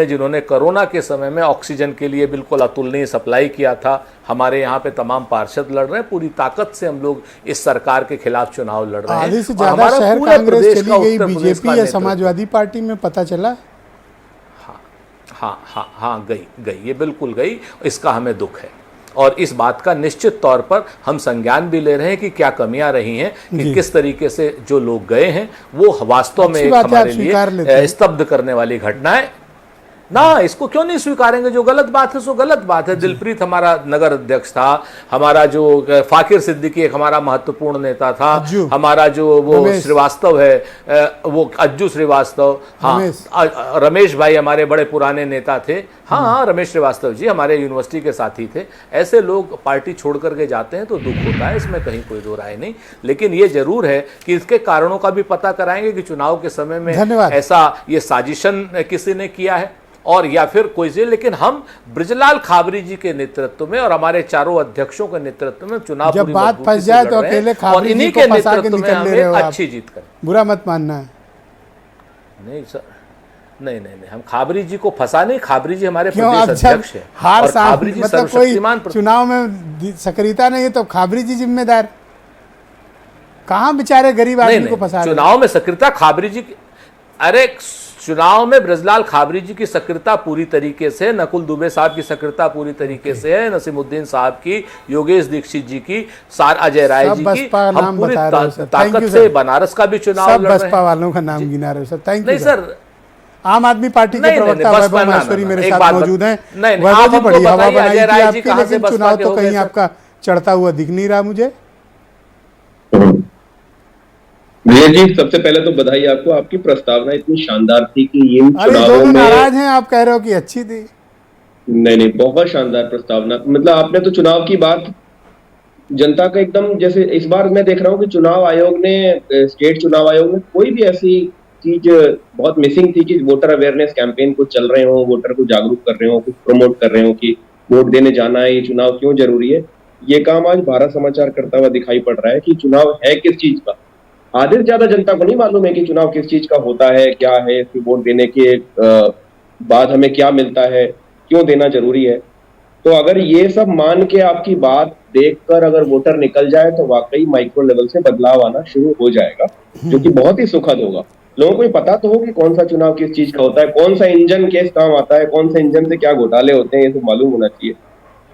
जिन्होंने कोरोना के समय में ऑक्सीजन के लिए बिल्कुल अतुलनीय सप्लाई किया था। हमारे यहाँ पे तमाम पार्षद लड़ रहे हैं। पूरी ताकत से हम लोग इस सरकार के खिलाफ चुनाव लड़ रहे हैं। आधे से और ज्यादा हमारा शहर पूरे कांग्रेस प्रदेश चली का गई, उत्तर प्रदेश का बीजेपी या नेतृत्व। समाजवादी पार्टी में पता चला? हाँ गई, ये बिल्कुल गई। इसका हमें दुख है और इस बात का निश्चित तौर पर हम संज्ञान भी ले रहे हैं कि क्या कमियां रही हैं, कि किस तरीके से जो लोग गए हैं वो वास्तव में अच्छी एक बात है, आप हमारे स्वीकार लेते लिए हैं। स्तब्ध करने वाली घटना है ना। इसको क्यों नहीं स्वीकारेंगे? जो गलत बात है सो गलत बात है। दिलप्रीत हमारा नगर अध्यक्ष था, हमारा जो फाकिर सिद्दीकी एक हमारा महत्वपूर्ण नेता था, हमारा जो वो श्रीवास्तव है, वो अज्जू श्रीवास्तव, हाँ रमेश भाई हमारे बड़े पुराने नेता थे। हाँ रमेश श्रीवास्तव जी हमारे यूनिवर्सिटी के साथी थे। ऐसे लोग पार्टी छोड़ करके जाते हैं तो दुख होता है, इसमें कहीं कोई दो राय नहीं। लेकिन ये जरूर है कि इसके कारणों का भी पता कराएंगे कि चुनाव के समय में ऐसा ये साजिशन किसी ने किया है और या फिर कोई से। लेकिन हम ब्रजलाल खाबरी जी के नेतृत्व में और हमारे चारों अध्यक्षों के नेतृत्व में चुनाव जब बात फंस जाए तो अकेले खाबरी जी को फंसा के निकल ले रहे हो आप। अच्छी जीत करें, बुरा मत मानना। नहीं सर, नहीं हम खाबरी जी को फंसा नहीं। खाबरी जी हमारे क्यों? प्रदेश अध्यक्ष हैं हार और साहब खाबरी जी मतलब कोई सर्वशक्तिमान चुनाव में सक्रियता नहीं है तो खाबरी जी जिम्मेदार? कहाँ बेचारे गरीब आदमी को फंसा? चुनाव में सक्रियता खाबरी जी की, अरे चुनाव में ब्रजलाल खाबरी जी की सक्रियता पूरी तरीके से, नकुल दुबे साहब की सक्रियता पूरी तरीके से है, नसीमुद्दीन साहब की, योगेश दीक्षित जी की, अजय राय जी की। हम पूरी ताकत से बनारस का भी चुनाव लड़ रहे हैं। बसपा वालों का नाम गिना रहे हो सर। Thank you. नहीं सर, आम आदमी पार्टी के प्रवक्ता वैभव माहेश्वरी मेरे साथ मौजूद हैं। वैभव जी बड़ी हवा बनाई थी आपकी, लेकिन चुनाव तो कहीं आपका चढ़ता हुआ दिख नहीं रहा मुझे। भैया जी सबसे पहले तो बधाई आपको, आपकी प्रस्तावना इतनी शानदार थी कि इन चुनावों में नाराज हैं आप, कह रहे हो कि अच्छी थी। नहीं बहुत शानदार प्रस्तावना। मतलब आपने तो चुनाव की बात जनता का एकदम, जैसे इस बार मैं देख रहा हूँ कि चुनाव आयोग ने, स्टेट चुनाव आयोग में कोई भी ऐसी चीज बहुत मिसिंग थी कि वोटर अवेयरनेस कैंपेन को चल रहे हो, वोटर को जागरूक कर रहे हो, कुछ प्रमोट कर रहे हो कि वोट देने जाना है, ये चुनाव क्यों जरूरी है। ये काम आज भारत समाचार करता हुआ दिखाई पड़ रहा है कि चुनाव है किस चीज का। आधे से ज्यादा जनता को नहीं मालूम है कि चुनाव किस चीज का होता है, क्या है, कि वोट देने के बाद हमें क्या मिलता है, क्यों देना जरूरी है। तो अगर ये सब मान के आपकी बात देखकर अगर वोटर निकल जाए तो वाकई माइक्रो लेवल से बदलाव आना शुरू हो जाएगा, जो कि बहुत ही सुखद होगा। लोगों को पता तो हो कि कौन सा चुनाव किस चीज का होता है, कौन सा इंजन किस काम आता है, कौन सा इंजन से क्या घोटाले होते हैं, ये तो मालूम होना चाहिए।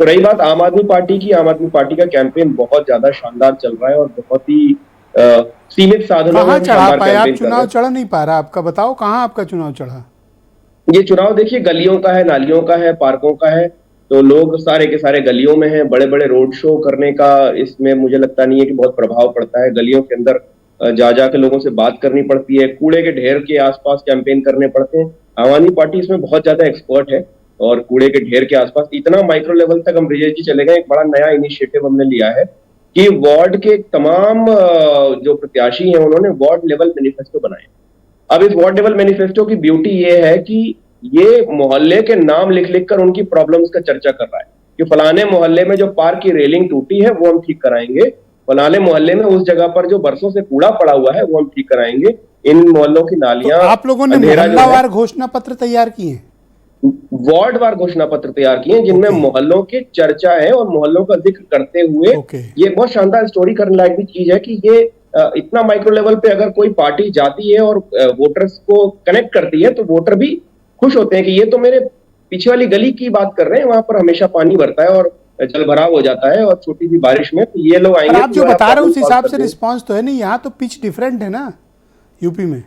तो रही बात आम आदमी पार्टी की, आम आदमी पार्टी का कैंपेन बहुत ज्यादा शानदार चल रहा है और बहुत ही सीमित साधनों में चढ़ा पाया आप? चुनाव चढ़ नहीं पा रहा आपका, बताओ कहाँ आपका चुनाव चढ़ा? ये चुनाव देखिए गलियों का है, नालियों का है, पार्कों का है। तो लोग सारे के सारे गलियों में हैं। बड़े बड़े रोड शो करने का इसमें मुझे लगता नहीं है कि बहुत प्रभाव पड़ता है। गलियों के अंदर जा के लोगों से बात करनी पड़ती है, कूड़े के ढेर के आसपास कैंपेन करने पड़ते हैं। आम आदमी पार्टी इसमें बहुत ज्यादा एक्सपर्ट है और कूड़े के ढेर के आसपास इतना माइक्रो लेवल तक हम ब्रिजेश जी चले गए। एक बड़ा नया इनिशिएटिव हमने लिया है कि वार्ड के तमाम जो प्रत्याशी हैं उन्होंने वार्ड लेवल मैनिफेस्टो बनाए। अब इस वार्ड लेवल मैनिफेस्टो की ब्यूटी ये है कि ये मोहल्ले के नाम लिख लिख कर उनकी प्रॉब्लम्स का चर्चा कर रहा है कि फलाने मोहल्ले में जो पार्क की रेलिंग टूटी है वो हम ठीक कराएंगे, फलाने मोहल्ले में उस जगह पर जो बरसों से कूड़ा पड़ा हुआ है वो हम ठीक कराएंगे, इन मोहल्लों की नालियां। तो आप लोगों ने मोहल्लावार घोषणा पत्र तैयार किए हैं? वार्ड वार घोषणा पत्र तैयार किए हैं जिनमें मोहल्लों की चर्चा है और मोहल्लों का जिक्र करते हुए ये बहुत शानदार स्टोरी करने लायक भी चीज है कि ये इतना माइक्रो लेवल पे अगर कोई पार्टी जाती है और वोटर्स को कनेक्ट करती है तो वोटर भी खुश होते हैं कि ये तो मेरे पीछे वाली गली की बात कर रहे हैं, वहां पर हमेशा पानी भरता है और जल भराव हो जाता है और छोटी सी बारिश में तो ये लोग आएंगे। आप जो बता रहे हैं उस हिसाब से रिस्पांस तो है नहीं, यहाँ तो पिच डिफरेंट है ना यूपी में।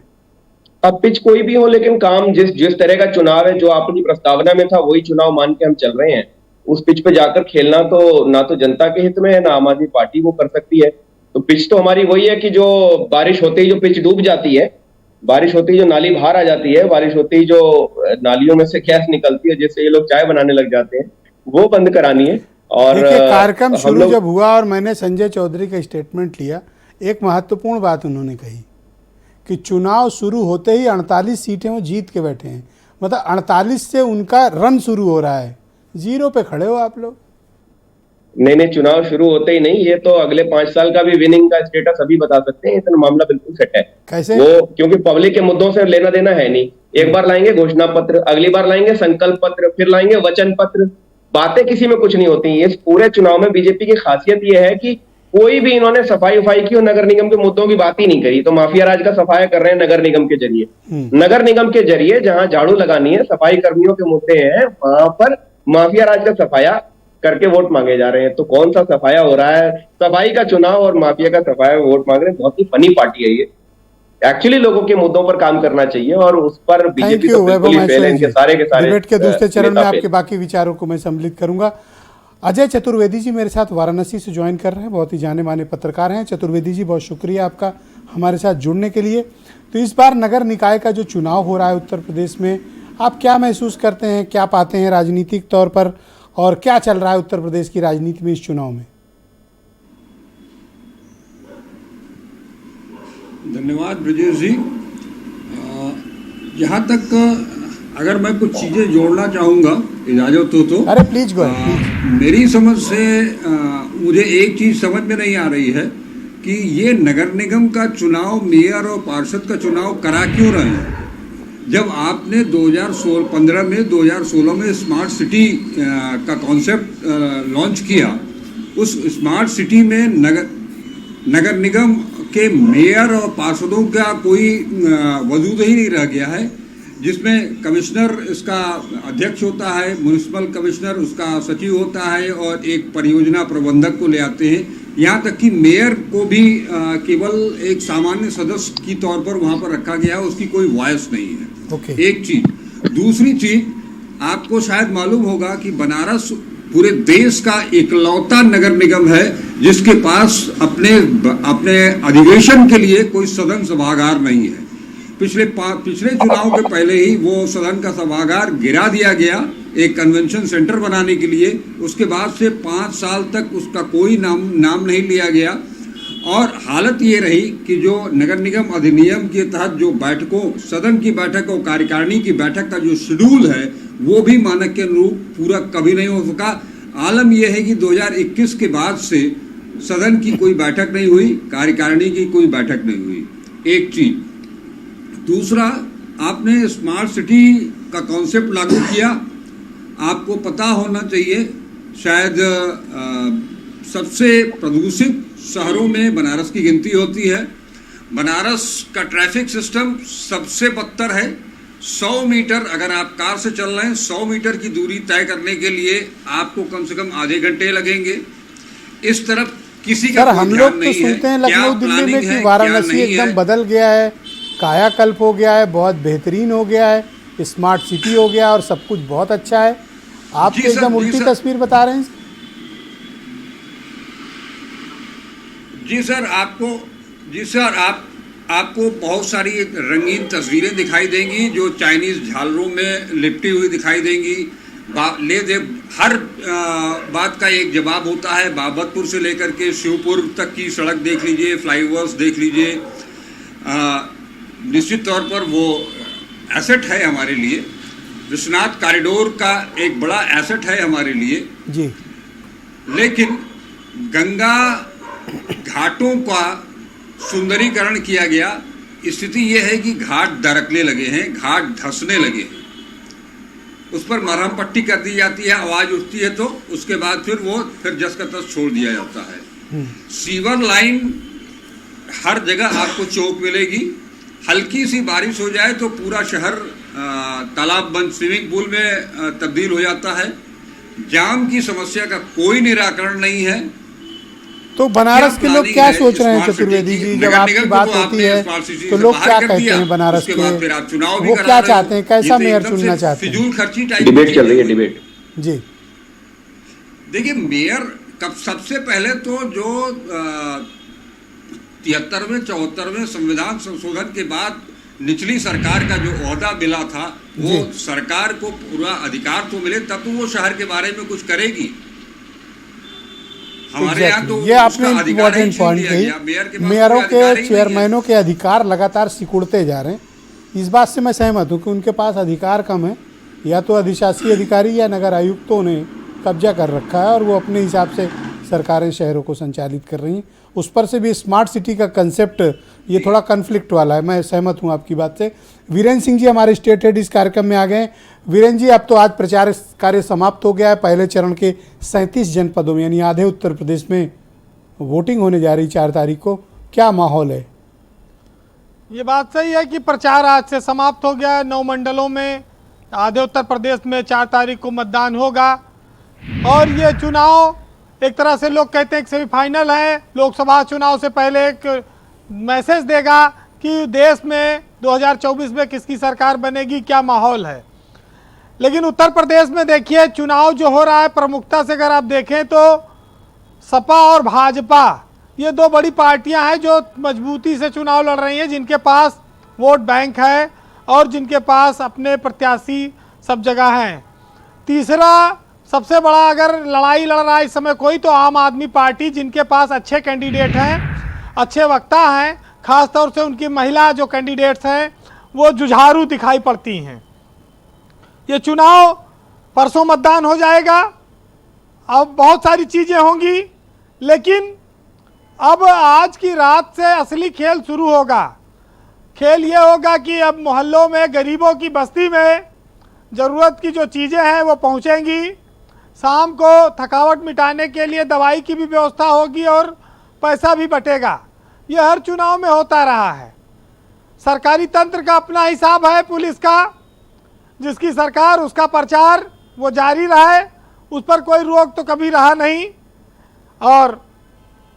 अब पिच कोई भी हो लेकिन काम जिस तरह का चुनाव है जो आपकी प्रस्तावना में था वही चुनाव मान के हम चल रहे हैं। उस पिच पे जाकर खेलना तो ना तो जनता के हित में है ना आम आदमी पार्टी वो कर सकती है। तो पिच तो हमारी वही है कि जो बारिश होते ही जो पिच डूब जाती है, बारिश होती ही जो नाली बाहर आ जाती है, बारिश होती ही जो नालियों में से गैस निकलती है जिससे ये लोग चाय बनाने लग जाते हैं, वो बंद करानी है। और कार्यक्रम शुरू जब हुआ और मैंने संजय चौधरी का स्टेटमेंट लिया, एक महत्वपूर्ण बात उन्होंने कही कि चुनाव शुरू होते ही 48 सीटें वो जीत के बैठे हैं, मतलब 48 से उनका रन शुरू हो रहा है, 0 पे खड़े हो आप लोग। नहीं, चुनाव शुरू होते ही नहीं, ये तो अगले 5 साल का भी विनिंग का स्टेटस अभी बता सकते हैं, इतना मामला बिल्कुल सेट है। कैसे? वो क्योंकि पब्लिक के मुद्दों से लेना देना है नहीं। एक बार लाएंगे घोषणा पत्र, अगली बार लाएंगे संकल्प पत्र, फिर लाएंगे वचन पत्र, बातें किसी में कुछ नहीं होती। इस पूरे चुनाव में बीजेपी की खासियत यह है कि कोई भी इन्होंने सफाई उफाई की और नगर निगम के मुद्दों की बात ही नहीं करी। तो माफिया राज का सफाया कर रहे हैं नगर निगम के जरिए। नगर निगम के जरिए जहां झाड़ू लगानी है, सफाई कर्मियों के मुद्दे हैं, वहां पर माफिया राज का सफाया करके वोट मांगे जा रहे हैं। तो कौन सा सफाया हो रहा है? सफाई का चुनाव और माफिया का सफाया वोट मांग रहे हैं। बहुत ही फनी पार्टी है ये। एक्चुअली लोगों के मुद्दों पर काम करना चाहिए और उस पर बीजेपी तो बिल्कुल ही फेल है। इनके सारे के सारे डिबेट के दूसरे चरण में आपके बाकी विचारों को मैं सम्मिलित करूंगा। अजय चतुर्वेदी जी मेरे साथ वाराणसी से ज्वाइन कर रहे हैं, बहुत ही जाने माने पत्रकार हैं। चतुर्वेदी जी, बहुत शुक्रिया आपका हमारे साथ जुड़ने के लिए। तो इस बार नगर निकाय का जो चुनाव हो रहा है उत्तर प्रदेश में, आप क्या महसूस करते हैं, क्या पाते हैं राजनीतिक तौर पर, और क्या चल रहा है उत्तर प्रदेश की राजनीति में इस चुनाव में? धन्यवाद ब्रजेश जी। यहाँ तक अगर मैं कुछ चीज़ें जोड़ना चाहूँगा, इजाज़त हो तो। अरे प्लीज गो। मेरी समझ से मुझे एक चीज़ समझ में नहीं आ रही है कि ये नगर निगम का चुनाव, मेयर और पार्षद का चुनाव करा क्यों रहे हैं। जब आपने 2016 में स्मार्ट सिटी का कॉन्सेप्ट लॉन्च किया, उस स्मार्ट सिटी में नगर निगम के मेयर और पार्षदों का कोई वजूद ही नहीं रह गया है, जिसमें कमिश्नर इसका अध्यक्ष होता है, म्युनिसिपल कमिश्नर उसका सचिव होता है और एक परियोजना प्रबंधक को ले आते हैं। यहाँ तक कि मेयर को भी केवल एक सामान्य सदस्य की तौर पर वहाँ पर रखा गया है, उसकी कोई वॉइस नहीं है। एक चीज। दूसरी चीज, आपको शायद मालूम होगा कि बनारस पूरे देश का इकलौता नगर निगम है जिसके पास अपने अधिवेशन के लिए कोई सदन सभागार नहीं है। पिछले चुनाव के पहले ही वो सदन का सभागार गिरा दिया गया एक कन्वेंशन सेंटर बनाने के लिए। उसके बाद से 5 साल तक उसका कोई नाम नहीं लिया गया और हालत ये रही कि जो नगर निगम अधिनियम के तहत जो बैठकों, सदन की बैठक और कार्यकारिणी की बैठक का जो शेड्यूल है वो भी मानक के अनुरूप पूरा कभी नहीं हो सका। आलम यह है कि 2021 के बाद से सदन की कोई बैठक नहीं हुई, कार्यकारिणी की कोई बैठक नहीं हुई। एक चीज। दूसरा, आपने स्मार्ट सिटी का कॉन्सेप्ट लागू किया। आपको पता होना चाहिए, शायद सबसे प्रदूषित शहरों में बनारस की गिनती होती है। बनारस का ट्रैफिक सिस्टम सबसे बदतर है। 100 मीटर अगर आप कार से चल रहे हैं, 100 मीटर की दूरी तय करने के लिए आपको कम से कम आधे घंटे लगेंगे। इस तरफ किसी का हम लोग तो सुनते हैं लखनऊ दिल्ली में कि वाराणसी एकदम बदल गया है, कायाकल्प हो गया है, बहुत बेहतरीन हो गया है, स्मार्ट सिटी हो गया और सब कुछ बहुत अच्छा है। आप तो एकदम उल्टी तस्वीर बता रहे हैं। जी सर, आपको बहुत सारी रंगीन तस्वीरें दिखाई देंगी जो चाइनीज झालरों में लिपटी हुई दिखाई देंगी। हर बात का एक जवाब होता है। बाबतपुर से लेकर के शिवपुर तक की सड़क देख लीजिए, फ्लाईओवर्स देख लीजिए। निश्चित तौर पर वो एसेट है हमारे लिए। विश्वनाथ कॉरिडोर का एक बड़ा एसेट है हमारे लिए जी। लेकिन गंगा घाटों का सुंदरीकरण किया गया। स्थिति यह है कि घाट दरकने लगे हैं, घाट धंसने लगे हैं। उस पर मरहम पट्टी कर दी जाती है, आवाज उठती है तो उसके बाद फिर जस का तस छोड़ दिया जाता है। सीवर लाइन हर जगह आपको चौक मिलेगी। हल्की सी बारिश हो जाए तो पूरा शहर तालाब बंद स्विमिंग पूल में तब्दील हो जाता है। जाम की समस्या का कोई निराकरण नहीं है। तो बनारस के लोग क्या सोच रहे हैं चतुर्वेदी जी, जब आपकी बात होती है तो लोग क्या कहते हैं बनारस के, वो क्या चाहते हैं, कैसा मेयर चुनना चाहते हैं? फिजूल खर्ची टाइप डिबेट चल रही है, डिबेट जी। देखिए, मेयर कब सबसे पहले तो जो 73वें 74वें संविधान संशोधन के बाद निचली सरकार का जो ओहदा मिला था, वो सरकार को पूरा अधिकार तो मिले तब तो वो शहर के बारे में कुछ करेगी। हमारे यहाँ तो ये आपने इम्पोर्टेंट पॉइंट कही, मेयरों के चेयरमैनों के अधिकार लगातार सिकुड़ते जा रहे हैं। इस बात से मैं सहमत हूँ कि उनके पास अधिकार कम है, या तो अधिशासी अधिकारी या नगर आयुक्तों ने कब्जा कर रखा है और वो अपने हिसाब से सरकारें शहरों को संचालित कर रही हैं। उस पर से भी स्मार्ट सिटी का कंसेप्ट ये थोड़ा कन्फ्लिक्ट वाला है। मैं सहमत हूँ आपकी बात से। वीरेंद्र सिंह जी हमारे स्टेट हेड इस कार्यक्रम में आ गए। वीरेंद्र जी, अब तो आज प्रचार कार्य समाप्त हो गया है। पहले चरण के 37 जनपदों में यानी आधे उत्तर प्रदेश में वोटिंग होने जा रही 4 तारीख को, क्या माहौल है? ये बात सही है कि प्रचार आज से समाप्त हो गया है। 9 मंडलों में आधे उत्तर प्रदेश में 4 तारीख को मतदान होगा और ये चुनाव एक तरह से लोग कहते हैं कि सेमीफाइनल है। लोकसभा चुनाव से पहले एक मैसेज देगा कि देश में 2024 में किसकी सरकार बनेगी, क्या माहौल है। लेकिन उत्तर प्रदेश में देखिए चुनाव जो हो रहा है, प्रमुखता से अगर आप देखें तो सपा और भाजपा ये 2 बड़ी पार्टियां हैं जो मजबूती से चुनाव लड़ रही हैं, जिनके पास वोट बैंक है और जिनके पास अपने प्रत्याशी सब जगह हैं। तीसरा सबसे बड़ा अगर लड़ाई लड़ रहा है इस समय कोई, तो आम आदमी पार्टी, जिनके पास अच्छे कैंडिडेट हैं, अच्छे वक्ता हैं, खासतौर से उनकी महिला जो कैंडिडेट्स हैं वो जुझारू दिखाई पड़ती हैं। ये चुनाव परसों मतदान हो जाएगा, अब बहुत सारी चीज़ें होंगी, लेकिन अब आज की रात से असली खेल शुरू होगा। खेल ये होगा कि अब मोहल्लों में, गरीबों की बस्ती में ज़रूरत की जो चीज़ें हैं वो पहुंचेंगी। शाम को थकावट मिटाने के लिए दवाई की भी व्यवस्था होगी और पैसा भी बटेगा। ये हर चुनाव में होता रहा है। सरकारी तंत्र का अपना हिसाब है, पुलिस का, जिसकी सरकार उसका प्रचार वो जारी रहा है, उस पर कोई रोक तो कभी रहा नहीं। और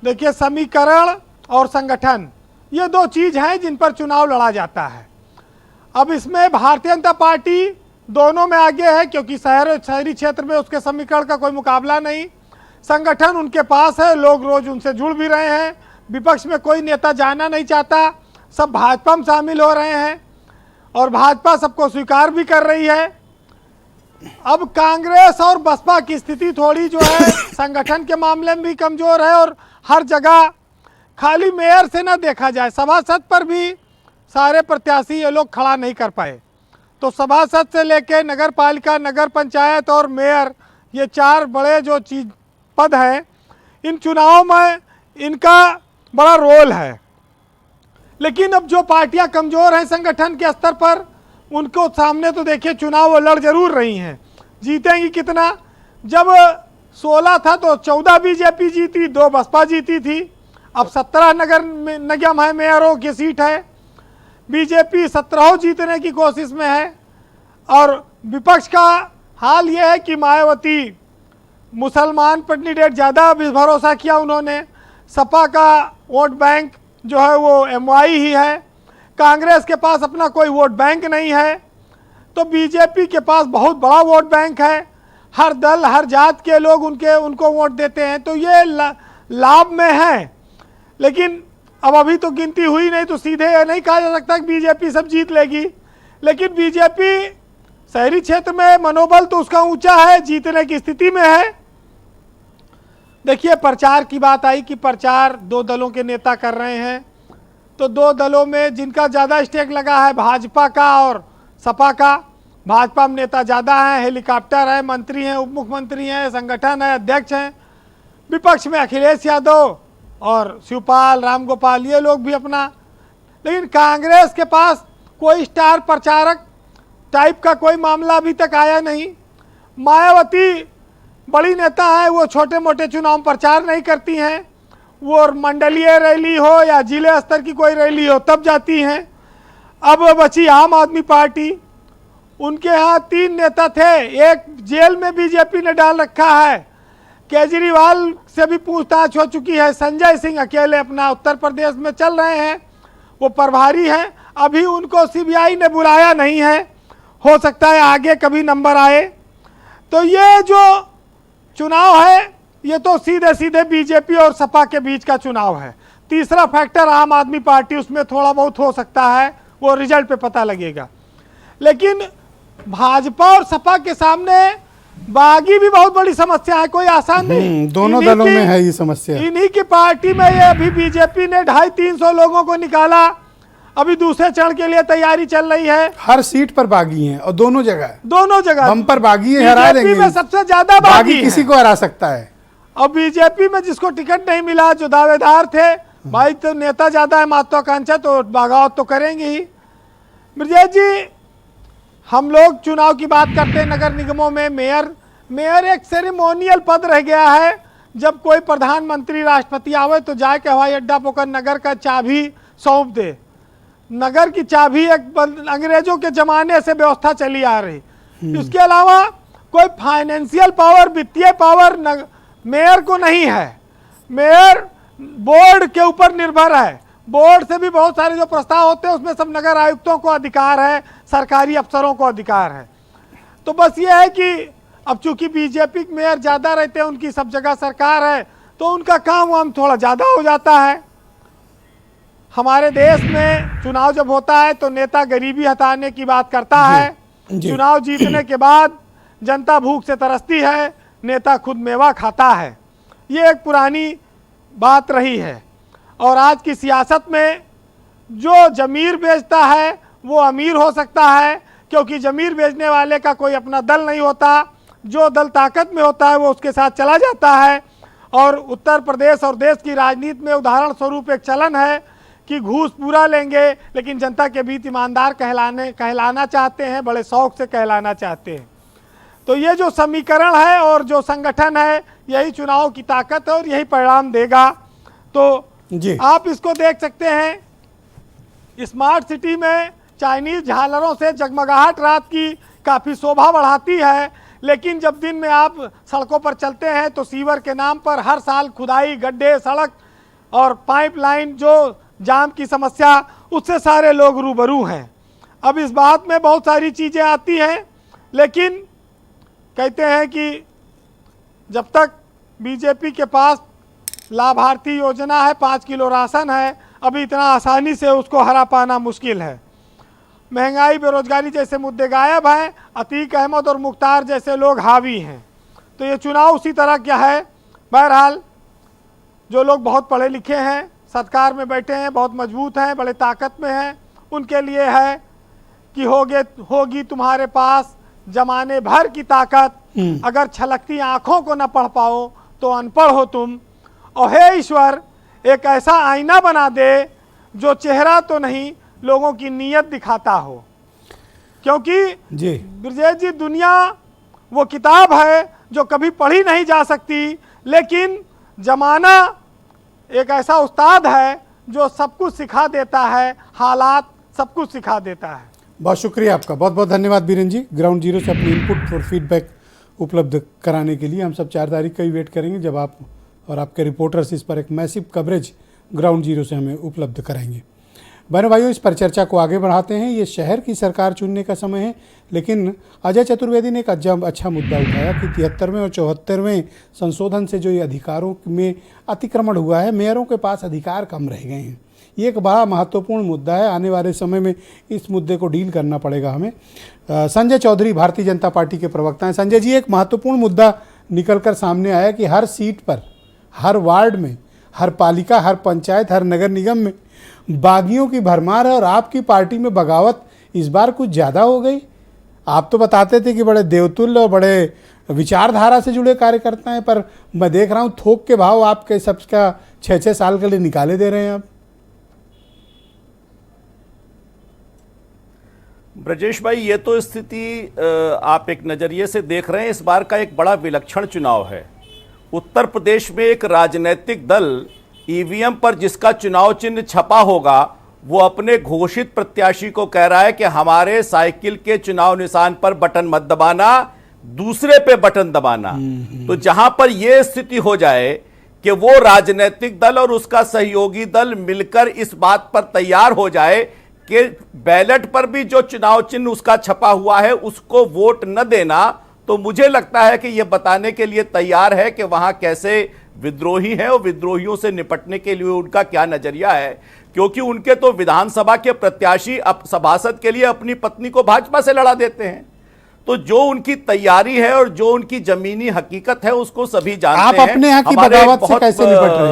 देखिए, समीकरण और संगठन ये 2 चीज़ हैं जिन पर चुनाव लड़ा जाता है। अब इसमें भारतीय जनता पार्टी दोनों में आगे है, क्योंकि शहरी क्षेत्र में उसके समीकरण का कोई मुकाबला नहीं। संगठन उनके पास है, लोग रोज उनसे जुड़ भी रहे हैं। विपक्ष में कोई नेता जाना नहीं चाहता, सब भाजपा में शामिल हो रहे हैं और भाजपा सबको स्वीकार भी कर रही है। अब कांग्रेस और बसपा की स्थिति थोड़ी जो है संगठन के मामले में भी कमज़ोर है और हर जगह खाली मेयर से ना देखा जाए, सभासद पर भी सारे प्रत्याशी ये लोग खड़ा नहीं कर पाए। तो सभासद से लेके नगर पालिका, नगर पंचायत और मेयर, ये 4 बड़े जो चीज पद हैं, इन चुनावों में इनका बड़ा रोल है। लेकिन अब जो पार्टियां कमज़ोर हैं संगठन के स्तर पर, उनको सामने तो देखिए चुनाव वो लड़ जरूर रही हैं। जीतेंगी कितना? जब 16 था तो 14 बीजेपी जीती, 2 बसपा जीती थी। अब 17 नगर निगम है, मेयरों की सीट है। बीजेपी 17 जीतने की कोशिश में है और विपक्ष का हाल ये है कि मायावती मुसलमान कैंडिडेट ज़्यादा भरोसा किया उन्होंने। सपा का वोट बैंक जो है वो एमवाई ही है। कांग्रेस के पास अपना कोई वोट बैंक नहीं है, तो बीजेपी के पास बहुत बड़ा वोट बैंक है। हर दल, हर जात के लोग उनको वोट देते हैं, तो ये लाभ में है। लेकिन अब अभी तो गिनती हुई नहीं, तो सीधे ये नहीं कहा जा सकता कि बीजेपी सब जीत लेगी। लेकिन बीजेपी शहरी क्षेत्र में मनोबल तो उसका ऊंचा है, जीतने की स्थिति में है। देखिए, प्रचार की बात आई कि प्रचार 2 दलों के नेता कर रहे हैं, तो 2 दलों में जिनका ज़्यादा स्टेक लगा है भाजपा का और सपा का। भाजपा में नेता ज़्यादा हैं, हेलीकॉप्टर है, मंत्री हैं, उप मुख्यमंत्री हैं, संगठन है, अध्यक्ष हैं। विपक्ष में अखिलेश यादव और शिवपाल, रामगोपाल, ये लोग भी अपना। लेकिन कांग्रेस के पास कोई स्टार प्रचारक टाइप का कोई मामला अभी तक आया नहीं। मायावती बड़ी नेता है, वो छोटे मोटे चुनाव में प्रचार नहीं करती हैं, वो मंडलीय रैली हो या जिले स्तर की कोई रैली हो तब जाती हैं। अब बची आम आदमी पार्टी, उनके यहाँ 3 नेता थे, एक जेल में बीजेपी ने डाल रखा है, केजरीवाल से भी पूछताछ हो चुकी है, संजय सिंह अकेले अपना उत्तर प्रदेश में चल रहे हैं, वो प्रभारी हैं, अभी उनको सीबीआई ने बुलाया नहीं है, हो सकता है आगे कभी नंबर आए। तो ये जो चुनाव है ये तो सीधे सीधे बीजेपी और सपा के बीच का चुनाव है। तीसरा फैक्टर आम आदमी पार्टी, उसमें थोड़ा बहुत हो सकता है, वो रिजल्ट पे पता लगेगा। लेकिन भाजपा और सपा के सामने बागी भी बहुत बड़ी समस्या है, कोई आसान नहीं। दोनों दलों में है ये समस्या। इन्हीं की पार्टी में ये अभी बीजेपी ने 250-300 लोगों को निकाला, अभी दूसरे चरण के लिए तैयारी चल रही है। हर सीट पर बागी हैं और दोनों जगह बम्पर बागी है, हरा देंगे। में सबसे ज्यादा बागी किसी को हरा सकता है। और बीजेपी में जिसको टिकट नहीं मिला, जो दावेदार थे, भाई तो नेता ज्यादा है, महत्वाकांक्षा, तो बगावत तो करेंगे ही। ब्रजेश जी, हम लोग चुनाव की बात करते हैं, नगर निगमों में मेयर एक सेरेमोनियल पद रह गया है। जब कोई प्रधानमंत्री राष्ट्रपति आवे तो जाके हवाई अड्डा पोकर नगर का चाबी सौंप दे। नगर की चाबी एक अंग्रेजों के जमाने से व्यवस्था चली आ रही। इसके अलावा कोई फाइनेंशियल पावर, वित्तीय पावर मेयर को नहीं है। मेयर बोर्ड के ऊपर निर्भर है, बोर्ड से भी बहुत सारे जो प्रस्ताव होते हैं उसमें सब नगर आयुक्तों को अधिकार है, सरकारी अफसरों को अधिकार है। तो बस ये है कि अब चूंकि बीजेपी के मेयर ज़्यादा रहते हैं, उनकी सब जगह सरकार है, तो उनका काम वाम थोड़ा ज़्यादा हो जाता है। हमारे देश में चुनाव जब होता है तो नेता गरीबी हटाने की बात करता है, चुनाव जीतने के बाद जनता भूख से तरसती है, नेता खुद मेवा खाता है। ये एक पुरानी बात रही है। और आज की सियासत में जो ज़मीर बेचता है वो अमीर हो सकता है, क्योंकि ज़मीर बेचने वाले का कोई अपना दल नहीं होता, जो दल ताकत में होता है वो उसके साथ चला जाता है। और उत्तर प्रदेश और देश की राजनीति में उदाहरण स्वरूप एक चलन है कि घूस पूरा लेंगे लेकिन जनता के बीच ईमानदार कहलाना चाहते हैं, बड़े शौक से कहलाना चाहते हैं। तो ये जो समीकरण है और जो संगठन है, यही चुनाव की ताकत है और यही परिणाम देगा। तो जी आप इसको देख सकते हैं, स्मार्ट सिटी में चाइनीज झालरों से जगमगाहट रात की काफ़ी शोभा बढ़ाती है, लेकिन जब दिन में आप सड़कों पर चलते हैं तो सीवर के नाम पर हर साल खुदाई, गड्ढे, सड़क और पाइपलाइन, जो जाम की समस्या, उससे सारे लोग रूबरू हैं। अब इस बात में बहुत सारी चीज़ें आती हैं, लेकिन कहते हैं कि जब तक बीजेपी के पास लाभार्थी योजना है, 5 किलो राशन है, अभी इतना आसानी से उसको हरा पाना मुश्किल है। महंगाई, बेरोजगारी जैसे मुद्दे गायब हैं, अतीक अहमद और मुख्तार जैसे लोग हावी हैं। तो ये चुनाव उसी तरह क्या है। बहरहाल जो लोग बहुत पढ़े लिखे हैं, सरकार में बैठे हैं, बहुत मजबूत हैं, बड़े ताकत में हैं, उनके लिए है कि होगी तुम्हारे पास जमाने भर की ताकत, अगर छलकती आँखों को न पढ़ पाओ तो अनपढ़ हो तुम। और हे ईश्वर, एक ऐसा आईना बना दे जो चेहरा तो नहीं लोगों की नीयत दिखाता हो। क्योंकि जी ब्रजेश जी, दुनिया वो किताब है जो कभी पढ़ी नहीं जा सकती, लेकिन जमाना एक ऐसा उस्ताद है जो सब कुछ सिखा देता है, हालात सब कुछ सिखा देता है। बहुत शुक्रिया आपका, बहुत बहुत धन्यवाद बीरेन जी, ग्राउंड जीरो से अपनी इनपुट और फीडबैक उपलब्ध कराने के लिए। हम सब 4 तारीख का ही वेट करेंगे जब आप और आपके रिपोर्टर्स इस पर एक मैसिव कवरेज ग्राउंड जीरो से हमें उपलब्ध कराएंगे। बहनों भाइयों, इस पर चर्चा को आगे बढ़ाते हैं। ये शहर की सरकार चुनने का समय है, लेकिन अजय चतुर्वेदी ने एक अच्छा मुद्दा उठाया कि 73वें और 74वें संशोधन से जो ये अधिकारों में अतिक्रमण हुआ है, मेयरों के पास अधिकार कम रह गए हैं। ये एक बड़ा महत्वपूर्ण मुद्दा है, आने वाले समय में इस मुद्दे को डील करना पड़ेगा हमें। संजय चौधरी भारतीय जनता पार्टी के प्रवक्ता हैं। संजय जी, एक महत्वपूर्ण मुद्दा निकल कर सामने आया कि हर सीट पर, हर वार्ड में, हर पालिका, हर पंचायत, हर नगर निगम में बागियों की भरमार है और आपकी पार्टी में बगावत इस बार कुछ ज़्यादा हो गई। आप तो बताते थे कि बड़े देवतुल्य और बड़े विचारधारा से जुड़े कार्यकर्ता हैं, पर मैं देख रहा हूँ थोक के भाव आपके सबका 6-6 साल के लिए निकाले दे रहे हैं आप। ब्रजेश भाई, ये तो स्थिति आप एक नज़रिए से देख रहे हैं। इस बार का एक बड़ा विलक्षण चुनाव है। उत्तर प्रदेश में एक राजनीतिक दल ईवीएम पर जिसका चुनाव चिन्ह छपा होगा वो अपने घोषित प्रत्याशी को कह रहा है कि हमारे साइकिल के चुनाव निशान पर बटन मत दबाना, दूसरे पे बटन दबाना। तो जहां पर यह स्थिति हो जाए कि वो राजनीतिक दल और उसका सहयोगी दल मिलकर इस बात पर तैयार हो जाए कि बैलेट पर भी जो चुनाव चिन्ह उसका छपा हुआ है उसको वोट न देना, तो मुझे लगता है कि यह बताने के लिए तैयार है कि वहां कैसे विद्रोही हैं और विद्रोहियों से निपटने के लिए उनका क्या नजरिया है। क्योंकि उनके तो विधानसभा के प्रत्याशी अब सभासद के लिए अपनी पत्नी को भाजपा से लड़ा देते हैं। तो जो उनकी तैयारी है और जो उनकी जमीनी हकीकत है उसको सभी जानते हैं। आप अपने यहाँ की बगावत से कैसे निपट रहे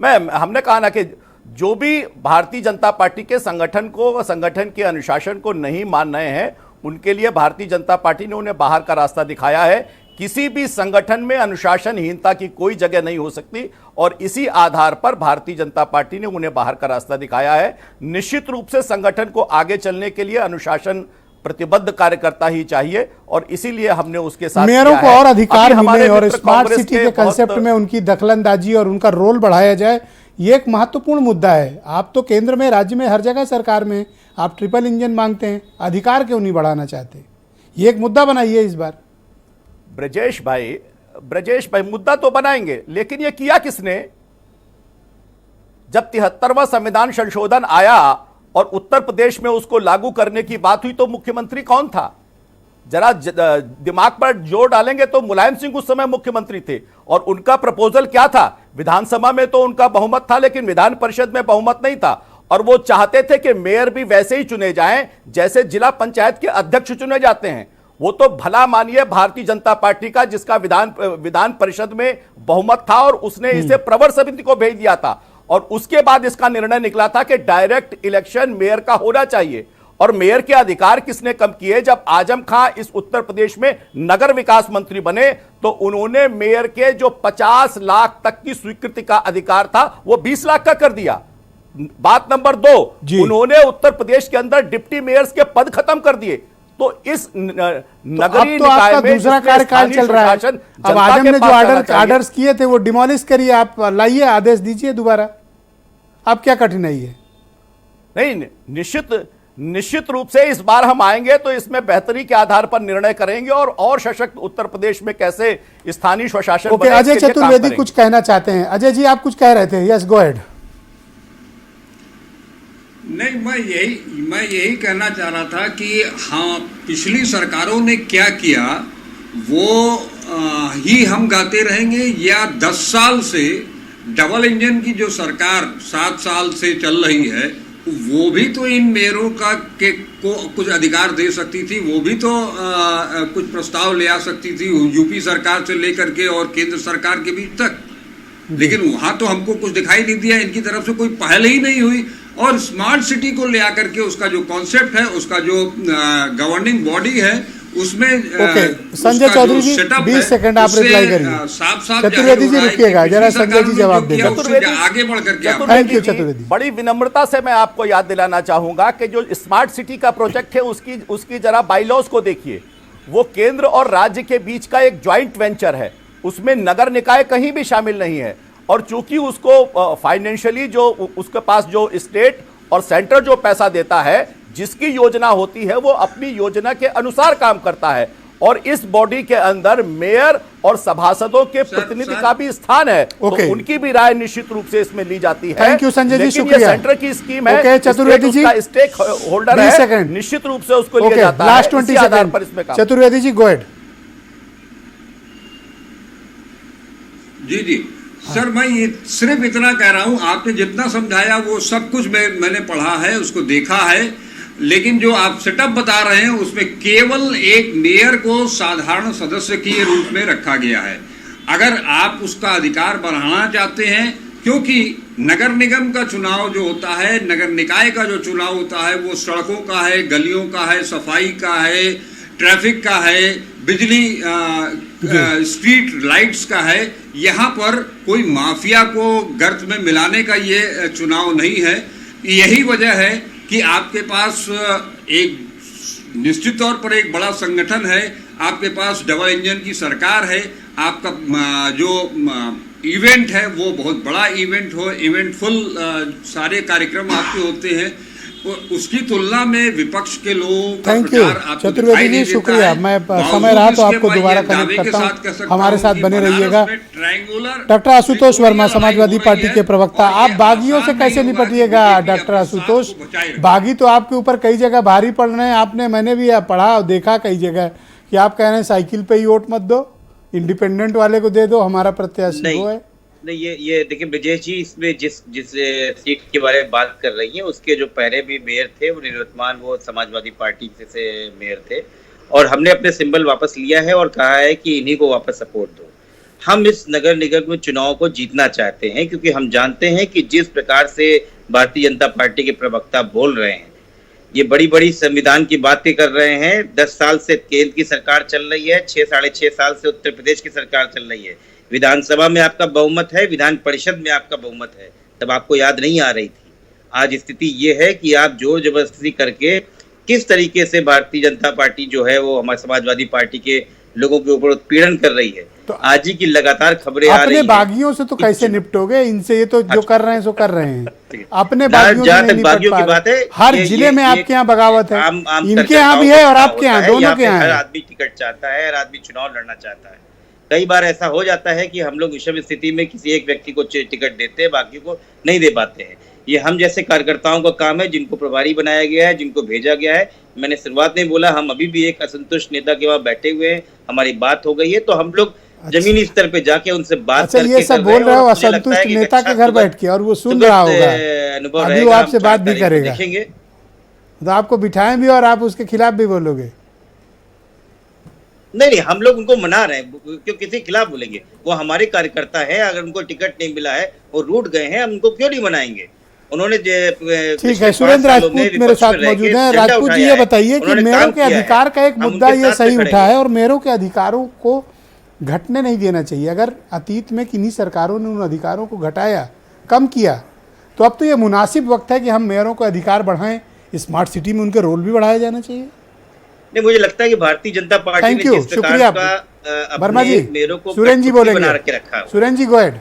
हैं? हमने कहा ना कि जो भी भारतीय जनता पार्टी के संगठन के अनुशासन को नहीं मान रहे हैं उनके लिए भारतीय जनता पार्टी ने उन्हें बाहर का रास्ता दिखाया है। किसी भी संगठन में अनुशासनहीनता की कोई जगह नहीं हो सकती और इसी आधार पर भारतीय जनता पार्टी ने उन्हें बाहर का रास्ता दिखाया है। निश्चित रूप से संगठन को आगे चलने के लिए अनुशासन प्रतिबद्ध कार्यकर्ता ही चाहिए और इसीलिए हमने उसके साथ मेयरों को और अधिकार मिले और स्मार्ट सिटी के कंसेप्ट में उनकी दखलंदाजी और उनका रोल बढ़ाया जाए, ये एक महत्वपूर्ण मुद्दा है। आप तो केंद्र में, राज्य में, हर जगह सरकार में आप ट्रिपल इंजन मांगते हैं, अधिकार क्यों नहीं बढ़ाना चाहते? ये एक मुद्दा बनाइए इस बार। ब्रजेश भाई मुद्दा तो बनाएंगे, लेकिन ये किया किसने? जब 73वां संविधान संशोधन आया और उत्तर प्रदेश में उसको लागू करने की बात हुई तो मुख्यमंत्री कौन था? जरा दिमाग पर जोर डालेंगे तो मुलायम सिंह उस समय मुख्यमंत्री थे और उनका प्रपोजल क्या था? विधानसभा में तो उनका बहुमत था लेकिन विधान परिषद में बहुमत नहीं था और वो चाहते थे कि मेयर भी वैसे ही चुने जाएं जैसे जिला पंचायत के अध्यक्ष चुने जाते हैं। वो तो भला मानिए भारतीय जनता पार्टी का, जिसका विधान परिषद में बहुमत था और उसने इसे प्रवर समिति को भेज दिया था और उसके बाद इसका निर्णय निकला था कि डायरेक्ट इलेक्शन मेयर का होना चाहिए। और मेयर के अधिकार किसने कम किए? जब आजम खां इस उत्तर प्रदेश में नगर विकास मंत्री बने तो उन्होंने मेयर के जो 50 लाख तक की स्वीकृति का अधिकार था वो 20 लाख का कर दिया। बात नंबर 2, उन्होंने उत्तर प्रदेश के अंदर डिप्टी मेयर्स के पद खत्म कर दिए। तो इस नगरीय निकाय में दूसरा कार्यकाल चल रहा है। अब आजम ने जो आर्डर्स किए थे वो डिमोलिश करिए, आप लाइए, आदेश दीजिए दोबारा। अब क्या कठिनाई है? नहीं, निश्चित रूप से इस बार हम आएंगे तो इसमें बेहतरी के आधार पर निर्णय करेंगे और सशक्त उत्तर प्रदेश में कैसे स्थानीय स्वशासन बने। अजय चतुर्वेदी कुछ कहना चाहते हैं। अजय जी, आप कुछ कह रहे थे। Yes, go ahead. नहीं, मैं यही कहना चाह रहा था कि हाँ, पिछली सरकारों ने क्या किया वो ही हम गाते रहेंगे या 10 साल से डबल इंजन की जो सरकार 7 साल से चल रही है वो भी तो इन मेयरों को कुछ अधिकार दे सकती थी, वो भी तो कुछ प्रस्ताव ले आ सकती थी यूपी सरकार से लेकर के और केंद्र सरकार के बीच तक। लेकिन वहां तो हमको कुछ दिखाई नहीं दिया, इनकी तरफ से कोई पहल ही नहीं हुई। और स्मार्ट सिटी को ले आकर के उसका जो कॉन्सेप्ट है, उसका जो गवर्निंग बॉडी है उसमें संजय चौधरी जी 20 सेकंड आप रिप्लाई करिए। साफ चतुर्वेदी जी रुकिएगा जरा, संजय जी जवाब दें। आगे बढ़ करके थैंक यू चतुर्वेदी। बड़ी विनम्रता से मैं आपको याद दिलाना चाहूंगा कि जो स्मार्ट सिटी का प्रोजेक्ट है उसकी जरा बाईलॉज को देखिए। वो केंद्र और राज्य के बीच का एक ज्वाइंट वेंचर है, उसमें नगर निकाय कहीं भी शामिल नहीं है और चूंकि उसको फाइनेंशियली जो उसके पास जो स्टेट और सेंटर जो पैसा देता है, जिसकी योजना होती है वो अपनी योजना के अनुसार काम करता है और इस बॉडी के अंदर मेयर और सभासदों के प्रतिनिधि का भी स्थान है। तो उनकी भी राय निश्चित रूप से इसमें ली जाती है। थैंक यू संजय जी, शुक्रिया। सेंटर की स्कीम है, चतुर्वेदी जी स्टेक होल्डर है, निश्चित रूप से उसको लिया जाता है। लास्ट 20 सेकंड पर इसमें काम। Chaturvedi ji, go ahead. जी सर, मैं ये सिर्फ इतना कह रहा हूं, आपने जितना समझाया वो सब कुछ मैंने पढ़ा है, उसको देखा है, लेकिन जो आप सेटअप बता रहे हैं उसमें केवल एक मेयर को साधारण सदस्य के रूप में रखा गया है। अगर आप उसका अधिकार बढ़ाना चाहते हैं, क्योंकि नगर निगम का चुनाव जो होता है, नगर निकाय का जो चुनाव होता है वो सड़कों का है, गलियों का है, सफाई का है, ट्रैफिक का है, बिजली स्ट्रीट लाइट्स का है। यहाँ पर कोई माफिया को गर्त में मिलाने का ये चुनाव नहीं है। यही वजह है कि आपके पास एक निश्चित तौर पर एक बड़ा संगठन है, आपके पास डबल इंजन की सरकार है, आपका जो इवेंट है वो बहुत बड़ा इवेंटफुल सारे कार्यक्रम आपके होते हैं, उसकी तुलना में विपक्ष के लोगों का थैंक यू प्रचार आपको चतुर्वेदी दिखाई जी, नहीं शुक्रिया। देता है। मैं बावजूद समय रहा तो इसके आपको मैं दोबारा ये दावे कनेक्ट के करता साथ कह हूँ, सकता हमारे हूँ साथ कि बने बनारस रहिएगा। में ट्रायंगुलर डॉक्टर आशुतोष वर्मा, लड़ाई समाजवादी हो रही पार्टी है के प्रवक्ता, और आप ये बागियों से आसान कैसे नहीं होगा कि निपटिएगा? बीजेपी डॉक्टर अपने आशुतोष, साथ को बचाए रखे। बागी तो आपके ऊपर कई जगह भारी पड़ रहे हैं, आपने मैंने भी पढ़ा और देखा कई जगह कि आप कह रहे हैं साइकिल पे ही वोट मत दो, इंडिपेंडेंट वाले को दे दो, हमारा प्रत्याशी वो है। नहीं, ये देखिए ब्रजेश जी, इसमें जिस सीट के बारे में बात कर रही हैं, उसके जो पहले भी मेयर थे वो निवर्तमान वो समाजवादी पार्टी से मेयर थे, और हमने अपने सिंबल वापस लिया है और कहा है कि इन्हीं को वापस सपोर्ट दो। हम इस नगर निगम में चुनाव को जीतना चाहते हैं, क्योंकि हम जानते हैं कि जिस प्रकार से भारतीय जनता पार्टी के प्रवक्ता बोल रहे हैं, ये बड़ी बड़ी संविधान की बातें कर रहे हैं। 10 साल से केंद्र की सरकार चल रही है, 6-6.5 साल से उत्तर प्रदेश की सरकार चल रही है, विधानसभा में आपका बहुमत है, विधान परिषद में आपका बहुमत है, तब आपको याद नहीं आ रही थी। आज स्थिति ये है कि आप जोर जबरदस्ती करके किस तरीके से भारतीय जनता पार्टी जो है वो हमारे समाजवादी पार्टी के लोगों के ऊपर उत्पीड़न कर रही है। तो आज ही की लगातार खबरें आ रही अपने हैं। बागियों से तो कैसे निपटोगे? इनसे ये तो जो कर रहे हैं सो कर रहे हैं, अपने बागियों से जहाँ नहीं तक निपट बागियों पा की रहे। बात है, हर जिले में आपके यहाँ बगावत है, इनके यहाँ भी है और आपके यहाँ, दोनों के यहाँ हर है। आदमी टिकट चाहता है, हर आदमी चुनाव लड़ना चाहता है। कई बार ऐसा हो जाता है कि हम लोग विषम स्थिति में किसी एक व्यक्ति को टिकट देते हैं, बाकी को नहीं दे पाते हैं। ये हम जैसे कार्यकर्ताओं का काम है, जिनको प्रभारी बनाया गया है, जिनको भेजा गया है। मैंने शुरुआत में बोला, हम अभी भी एक असंतुष्ट नेता के वहाँ बैठे हुए हैं, हमारी बात हो गई है, तो हम लोग जमीनी स्तर पे जाके उनसे बात अच्छा, करके ये सब बोल रहे हो असंतुष्ट नेता के घर बैठ के, और वो सुन रहा होगा, अभी वो आपसे बात भी करेगा, देखेंगे। तो आपको बिठाएं भी और आप उसके खिलाफ भी बोलोगे? नहीं, हम लोग उनको मना रहे हैं, क्यों किसी के खिलाफ बोलेंगे? वो हमारे कार्यकर्ता है, अगर उनको टिकट नहीं मिला है और रूठ गए हैं, हम उनको क्यों नहीं मनाएंगे? उन्होंने ठीक है, सुरेंद्र राजपूत मेरे साथ मौजूद हैं। राजपूत जी, ये बताइए कि मेयरों के अधिकार का एक मुद्दा ये सही उठा है, और मेयरों के अधिकारों को घटने नहीं देना चाहिए। अगर अतीत में किन्हीं सरकारों ने उन अधिकारों को घटाया, कम किया, तो अब तो ये मुनासिब वक्त है कि हम मेयरों के अधिकार बढ़ाएं। स्मार्ट सिटी में उनके रोल भी बढ़ाया जाना चाहिए। नहीं, मुझे लगता है कि भारतीय जनता पार्टी ने जिस शुक्रिया प्रकार वर्मा जी। मेयरों को सुरेन जी बोलेंगे, बना के रखा है। सुरेन जी गो अहेड।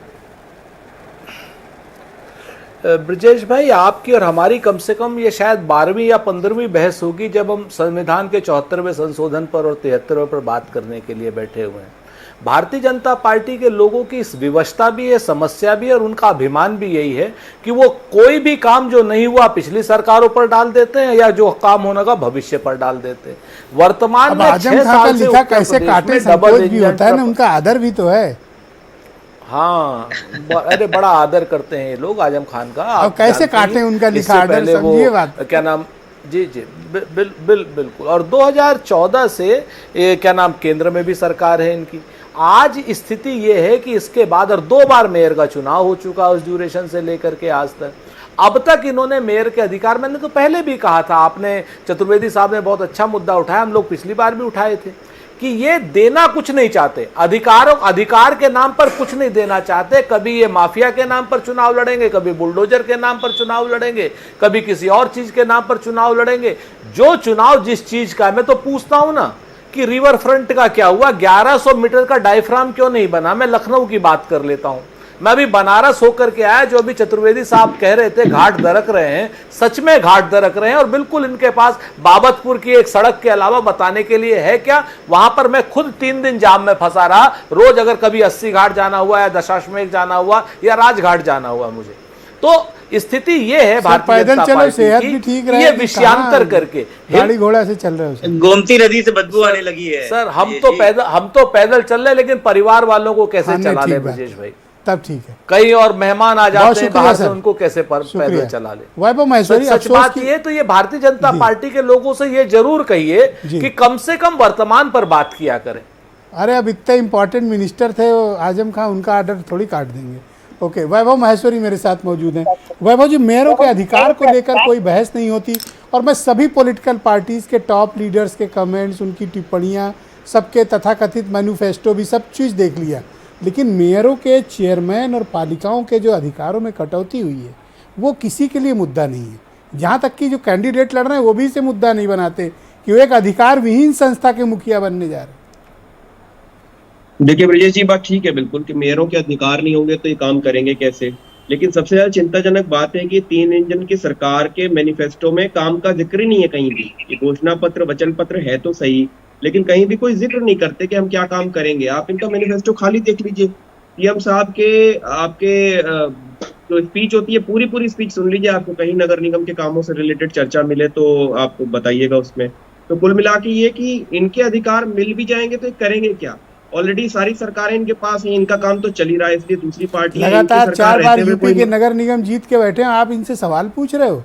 ब्रजेश भाई, आपकी और हमारी कम से कम ये शायद 12वीं या 15वीं बहस होगी जब हम संविधान के 74वें संशोधन पर और 73वें पर बात करने के लिए बैठे हुए हैं। भारतीय जनता पार्टी के लोगों की इस विवशता भी है, समस्या भी है, और उनका अभिमान भी यही है कि वो कोई भी काम जो नहीं हुआ पिछली सरकारों पर डाल देते हैं, या जो काम होने का भविष्य पर डाल देते हैं। वर्तमान में 6 साल से लिखा कैसे काटे संकोच भी होता है ना, उनका आदर भी तो है। हाँ, अरे बड़ा आदर करते हैं ये लोग आजम खान का। अब कैसे काटे उनका लिखा आदर, समझिए बात। क्या नाम, जी बिल्कुल। और 2014 से क्या नाम, केंद्र में भी सरकार है इनकी। आज स्थिति ये है कि इसके बाद और 2 बार मेयर का चुनाव हो चुका उस ड्यूरेशन से लेकर के आज तक। अब तक इन्होंने मेयर के अधिकार, मैंने तो पहले भी कहा था, आपने चतुर्वेदी साहब ने बहुत अच्छा मुद्दा उठाया, हम लोग पिछली बार भी उठाए थे, कि ये देना कुछ नहीं चाहते, अधिकार के नाम पर कुछ नहीं देना चाहते। कभी ये माफिया के नाम पर चुनाव लड़ेंगे, कभी बुलडोजर के नाम पर चुनाव लड़ेंगे, कभी किसी और चीज के नाम पर चुनाव लड़ेंगे। जो चुनाव जिस चीज का, मैं तो पूछता हूं ना कि रिवर फ्रंट का क्या हुआ, 1100 मीटर का डायफ्राम क्यों नहीं बना? मैं लखनऊ की बात कर लेता हूं, मैं अभी बनारस होकर के आया, जो अभी चतुर्वेदी साहब कह रहे थे घाट दरक रहे हैं, सच में घाट दरक रहे हैं, और बिल्कुल इनके पास बाबतपुर की एक सड़क के अलावा बताने के लिए है क्या? वहां पर मैं खुद 3 दिन जाम में फंसा रहा, रोज अगर कभी 80 घाट जाना हुआ या दशाश्वमेध जाना हुआ या राजघाट जाना हुआ मुझे। तो स्थिति ये है भारतीय जनता पार्टी सेहत भी ठीक रहे, ये विषयांतर करके गाड़ी घोड़ा से चल रहे हो। गोमती नदी से बदबू आने लगी है सर। हम तो पैदल चल रहे, लेकिन परिवार वालों को कैसे चला ले ब्रजेश भाई? तब ठीक है। कई और मेहमान आ जाते हैं बाहर से, उनको कैसे पैदल चला ले? वैभव महेश्वरी, सच बात ये, तो ये भारतीय जनता पार्टी के लोगों से ये जरूर कहिए कि कम से कम वर्तमान पर बात किया करें। अरे अब इतने इंपॉर्टेंट मिनिस्टर थे आजम खान, उनका आर्डर थोड़ी काट देंगे। ओके, वैभव महेश्वरी मेरे साथ मौजूद हैं। वैभव जी, मेयरों के अधिकार को लेकर कोई बहस नहीं होती, और मैं सभी पॉलिटिकल पार्टीज़ के टॉप लीडर्स के कमेंट्स, उनकी टिप्पणियां, सबके तथाकथित मैनिफेस्टो भी सब चीज़ देख लिया, लेकिन मेयरों के चेयरमैन और पालिकाओं के जो अधिकारों में कटौती हुई है वो किसी के लिए मुद्दा नहीं है। जहाँ तक कि जो कैंडिडेट लड़ रहे हैं वो भी इसे मुद्दा नहीं बनाते कि वो एक अधिकार विहीन संस्था के मुखिया बनने जा रहे हैं। देखिए ब्रजेश जी, बात ठीक है बिल्कुल कि मेयरों के अधिकार नहीं होंगे तो ये काम करेंगे कैसे, लेकिन सबसे ज्यादा चिंताजनक बात है कि 3 इंजन की सरकार के मैनिफेस्टो में काम का जिक्र ही नहीं है कहीं भी। ये घोषणा पत्र, वचन पत्र है तो सही, लेकिन कहीं भी कोई जिक्र नहीं करते कि हम क्या काम करेंगे। आप इनका मैनिफेस्टो खाली देख लीजिए, पीएम साहब के आपके जो स्पीच होती है पूरी स्पीच सुन लीजिए, आपको कहीं नगर निगम के कामों से रिलेटेड चर्चा मिले तो आप बताइएगा उसमें। तो कुल मिला के ये कि इनके अधिकार मिल भी जाएंगे तो करेंगे क्या? ऑलरेडी सारी सरकारें इनके पास हैं, इनका काम तो चल ही रहा है, इसलिए दूसरी पार्टी लगातार 4 बार यूपी के नगर निगम जीत के बैठे हैं, आप इनसे सवाल पूछ रहे हो।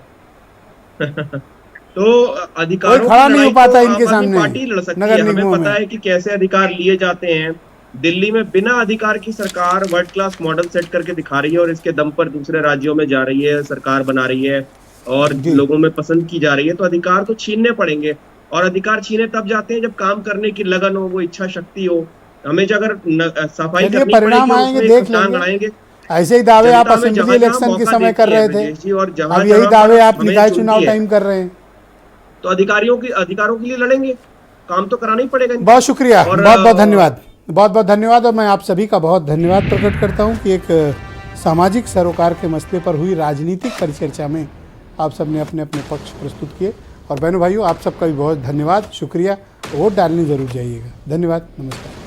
तो अधिकारों खड़ा नहीं हो पाता इनके सामने, पार्टी लड़ सकती है। हमें पता है कि कैसे अधिकार लिए जाते हैं। दिल्ली में बिना अधिकार की सरकार वर्ल्ड क्लास मॉडल सेट करके दिखा रही है और इसके दम पर दूसरे राज्यों में जा रही है, सरकार बना रही है और लोगों में पसंद की जा रही है। तो अधिकार तो छीनने पड़ेंगे, और अधिकार छीने तब जाते हैं जब काम करने की लगन हो, वो इच्छा शक्ति हो। हमें अगर सफाई करनी परिणाम आएंगे, देख लेंगे। ऐसे ही दावे आप असेंबली इलेक्शन के समय कर रहे थे, और अब यही दावे आप निकाय चुनाव टाइम कर रहे हैं। तो अधिकारों के लिए लड़ेंगे, काम तो कराना ही पड़ेगा। बहुत शुक्रिया, बहुत बहुत धन्यवाद, बहुत बहुत धन्यवाद। और मैं आप सभी का बहुत धन्यवाद प्रकट करता हूं कि एक सामाजिक सरोकार के मसले पर हुई राजनीतिक परिचर्चा में आप सबने अपने अपने पक्ष प्रस्तुत किए। और बहनों भाइयों, आप सबका भी बहुत धन्यवाद, शुक्रिया। वोट डालने जरूर जाइएगा। धन्यवाद, नमस्कार।